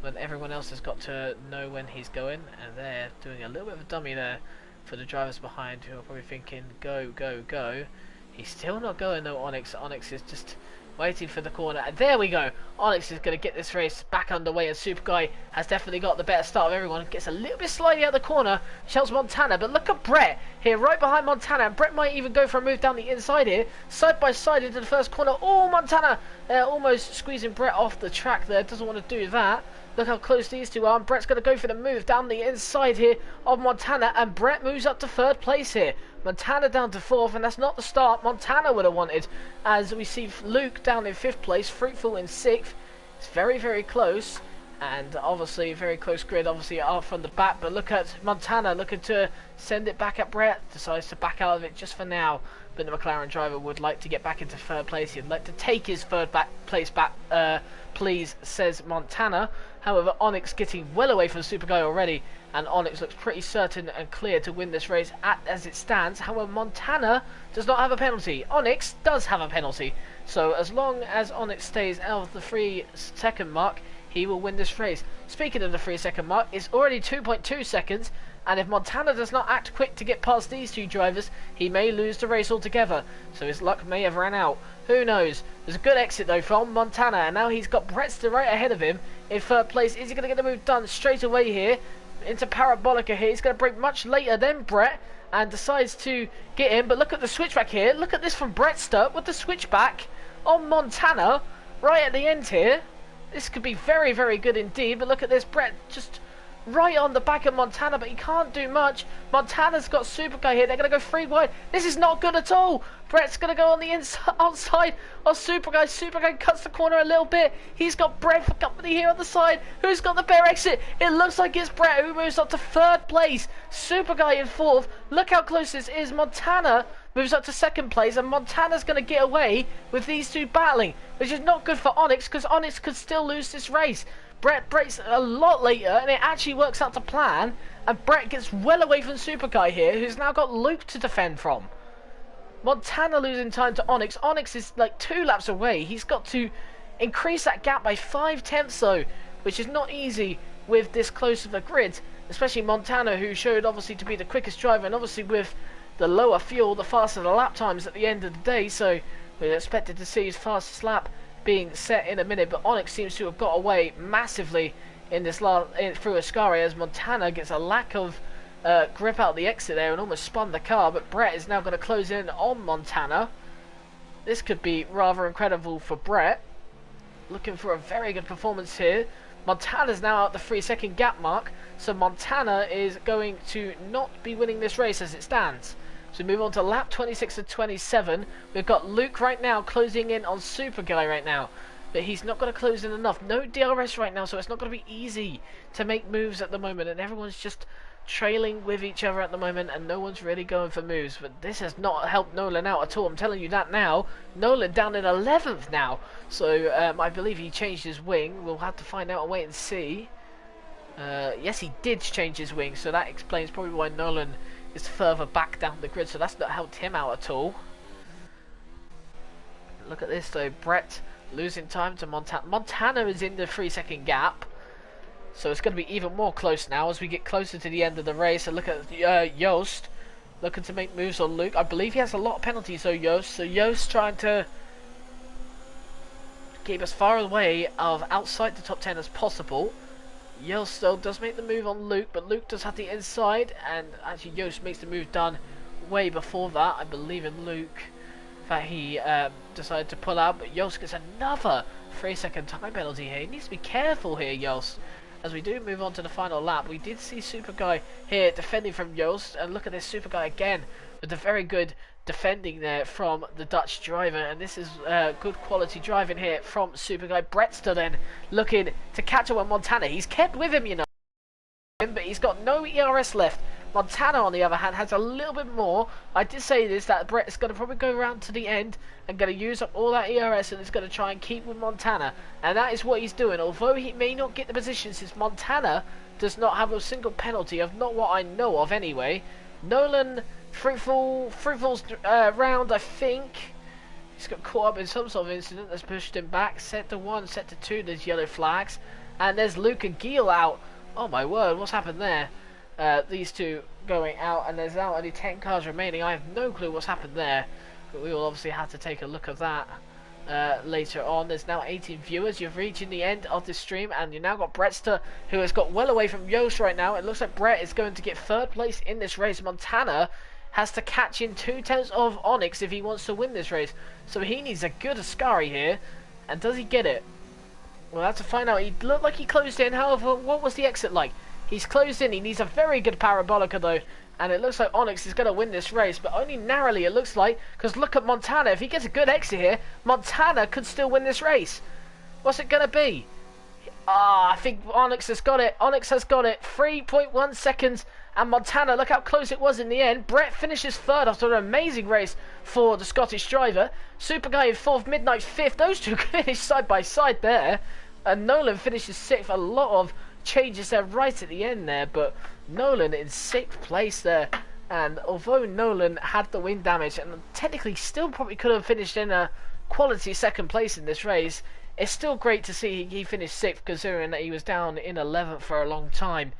when everyone else has got to know when he's going, and they're doing a little bit of a dummy there for the drivers behind who are probably thinking go, go, go. He's still not going though, Onyx. Onyx is just waiting for the corner, and there we go. Onyx is going to get this race back underway, and Super Guy has definitely got the better start of everyone. Gets a little bit slidey out the corner, shells Montana, but look at Brett here right behind Montana, and Brett might even go for a move down the inside here, side by side into the first corner. Oh, Montana almost squeezing Brett off the track there, doesn't want to do that. Look how close these two are, and Brett's going to go for the move down the inside here of Montana, and Brett moves up to third place here. Montana down to fourth, and that's not the start Montana would have wanted, as we see Luke down in fifth place, Fruitful in sixth. It's very, very close, and obviously very close grid, obviously out from the back, but look at Montana looking to send it back at Brett, decides to back out of it just for now. But the McLaren driver would like to get back into third place. He'd like to take his third place back, please, says Montana. However, Onyx getting well away from Super Guy already, and Onyx looks pretty certain and clear to win this race as it stands. However, Montana does not have a penalty. Onyx does have a penalty. So as long as Onyx stays out of the 3-second mark, he will win this race. Speaking of the 3-second mark, it's already 2.2 seconds. And if Montana does not act quick to get past these two drivers, he may lose the race altogether. So his luck may have ran out. Who knows? There's a good exit though from Montana, and now he's got Brettster right ahead of him in third place. Is he going to get the move done straight away here? Into Parabolica here. He's going to brake much later than Brett and decides to get in. But look at the switchback here. Look at this from Brettster with the switchback on Montana right at the end here. This could be very, very good indeed. But look at this. Brett just right on the back of Montana, but he can't do much. Montana's got Super Guy here. They're going to go 3 wide. This is not good at all. Brett's going to go on the outside of Super Guy. Super Guy cuts the corner a little bit. He's got Brett for company here on the side. Who's got the bear exit? It looks like it's Brett who moves up to third place. Super Guy in fourth. Look how close this is. Montana moves up to second place, and Montana's going to get away with these two battling, which is not good for Onyx, because Onyx could still lose this race. Brett brakes a lot later, and it actually works out to plan, and Brett gets well away from Super Guy here, who's now got Luke to defend from. Montana losing time to Onyx. Onyx is like 2 laps away. He's got to increase that gap by 5 tenths though, which is not easy with this close of a grid, especially Montana, who showed obviously to be the quickest driver, and obviously with the lower fuel, the faster the lap times at the end of the day, so we're expected to see his fastest lap being set in a minute. But Onyx seems to have got away massively in this through Ascari, as Montana gets a lack of grip out the exit there and almost spun the car. But Brett is now going to close in on Montana. This could be rather incredible for Brett, looking for a very good performance here. Montana's now at the 3-second gap mark, so Montana is going to not be winning this race as it stands. So we move on to lap 26 and 27. We've got Luke right now closing in on Super Guy right now, but he's not going to close in enough. No DRS right now, so it's not going to be easy to make moves at the moment, and everyone's just trailing with each other at the moment, and no one's really going for moves. But this has not helped Nolan out at all, I'm telling you that now. Nolan down in 11th now, so I believe he changed his wing. We'll have to find out and wait and see. Yes, he did change his wing, so that explains probably why Nolan is further back down the grid, so that's not helped him out at all. Look at this though, Brett losing time to Montana. Montana is in the 3-second gap, so it's going to be even more close now as we get closer to the end of the race. And look at Joost looking to make moves on Luke. I believe he has a lot of penalties though, Joost. So Joost trying to keep as far away of outside the top 10 as possible. Joost still does make the move on Luke, but Luke does have the inside, and actually Joost makes the move done way before that. I believe in Luke that he decided to pull out, but Joost gets another 3-second time penalty here. He needs to be careful here, Joost. As we do move on to the final lap, we did see Super Guy here defending from Joost, and look at this Super Guy again with a very good defending there from the Dutch driver, and this is good quality driving here from Super Guy. Brettster then looking to catch up on Montana. He's kept with him, you know, but he's got no ERS left. Montana, on the other hand, has a little bit more. I did say this, that Brett is going to probably go around to the end and going to use up all that ERS, and is going to try and keep with Montana, and that is what he's doing. Although he may not get the position, since Montana does not have a single penalty, of not what I know of anyway. Nolan, Fruitful's round, I think. He's got caught up in some sort of incident that's pushed him back. Set to 1, set to 2, there's yellow flags. And there's Luke and Giel out. Oh my word, what's happened there? These two going out, and there's now only 10 cars remaining. I have no clue what's happened there, but we will obviously have to take a look at that later on. There's now 18 viewers. You've reached the end of this stream, and you now got Brettster, who has got well away from Joost right now. It looks like Brett is going to get 3rd place in this race. Montana has to catch in 2/10 of Onyx if he wants to win this race, so he needs a good Ascari here. And does he get it? We'll have to find out. He looked like he closed in. However, what was the exit like? He's closed in. He needs a very good Parabolica though, and it looks like Onyx is going to win this race, but only narrowly, it looks like, because look at Montana. If he gets a good exit here, Montana could still win this race. What's it going to be? I think Onyx has got it. Onyx has got it. 3.1 seconds, and Montana, look how close it was in the end. Brett finishes 3rd after an amazing race for the Scottish driver. Super Guy in 4th, Midnight 5th. Those two finished side by side there, and Nolan finishes 6th. A lot of changes there right at the end there, but Nolan in 6th place there. And although Nolan had the wind damage and technically still probably could have finished in a quality 2nd place in this race, it's still great to see he finished 6th, considering that he was down in 11th for a long time.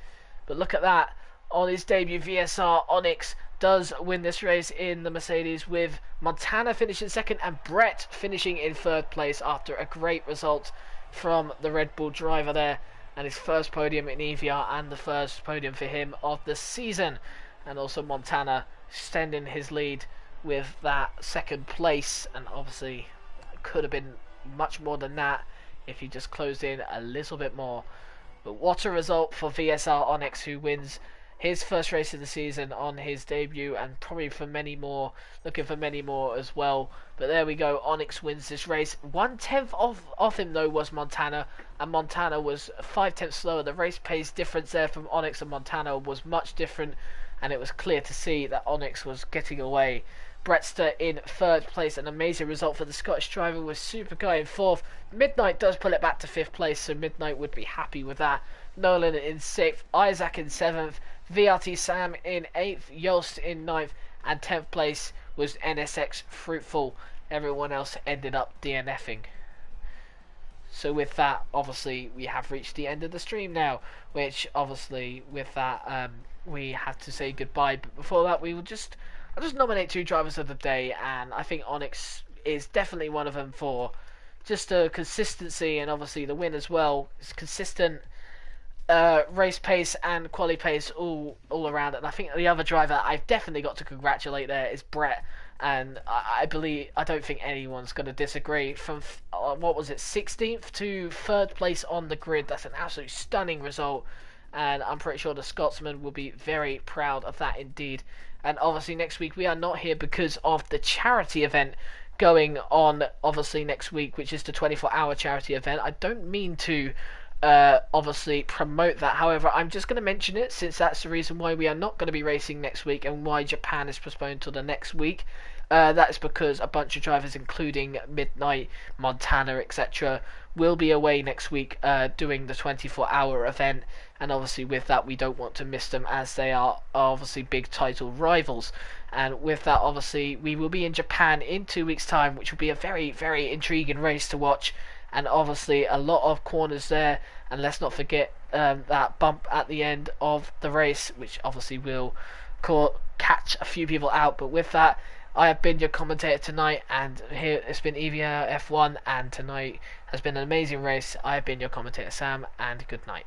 But look at that. On his debut, VSR Onyx does win this race in the Mercedes, with Montana finishing 2nd and Brett finishing in 3rd place after a great result from the Red Bull driver there, and his 1st podium in EVR and the 1st podium for him of the season. And also Montana extending his lead with that 2nd place, and obviously could have been much more than that if he just closed in a little bit more. But what a result for VSR Onyx, who wins his 1st race of the season on his debut, and probably for many more, looking for many more as well. But there we go, Onyx wins this race. 1/10 off him though was Montana, and Montana was 5/10 slower. The race pace difference there from Onyx and Montana was much different, and it was clear to see that Onyx was getting away. Brettster in 3rd place, an amazing result for the Scottish driver, with Super Guy in 4th. Midnight does pull it back to 5th place, so Midnight would be happy with that. Nolan in 6th, Isaac in 7th, VRT Sam in 8th, Joost in 9th, and 10th place was NSX Fruitful. Everyone else ended up DNFing. So with that, obviously, we have reached the end of the stream now, which obviously with that, we have to say goodbye. But before that, I'll just nominate 2 drivers of the day, and I think Onyx is definitely one of them for just a consistency, and obviously the win as well. It's consistent race pace and quali pace all around, and I think the other driver I've definitely got to congratulate there is Brett. and I don't think anyone's going to disagree. From what was it, 16th to third place on the grid, that's an absolutely stunning result, and I'm pretty sure the Scotsman will be very proud of that indeed. And obviously next week we are not here because of the charity event going on obviously next week, which is the 24-hour charity event. I don't mean to obviously promote that. However, I'm just going to mention it since that's the reason why we are not going to be racing next week and why Japan is postponed till the next week. That is because a bunch of drivers, including Midnight, Montana, etc., will be away next week doing the 24-hour event. And obviously, with that, we don't want to miss them as they are obviously big title rivals. And with that, obviously, we will be in Japan in 2 weeks' time, which will be a very, very intriguing race to watch. And obviously, a lot of corners there. And let's not forget that bump at the end of the race, which obviously will catch a few people out. But with that, I have been your commentator tonight, and here it's been EVR F1, and tonight has been an amazing race. I have been your commentator, Sam, and good night.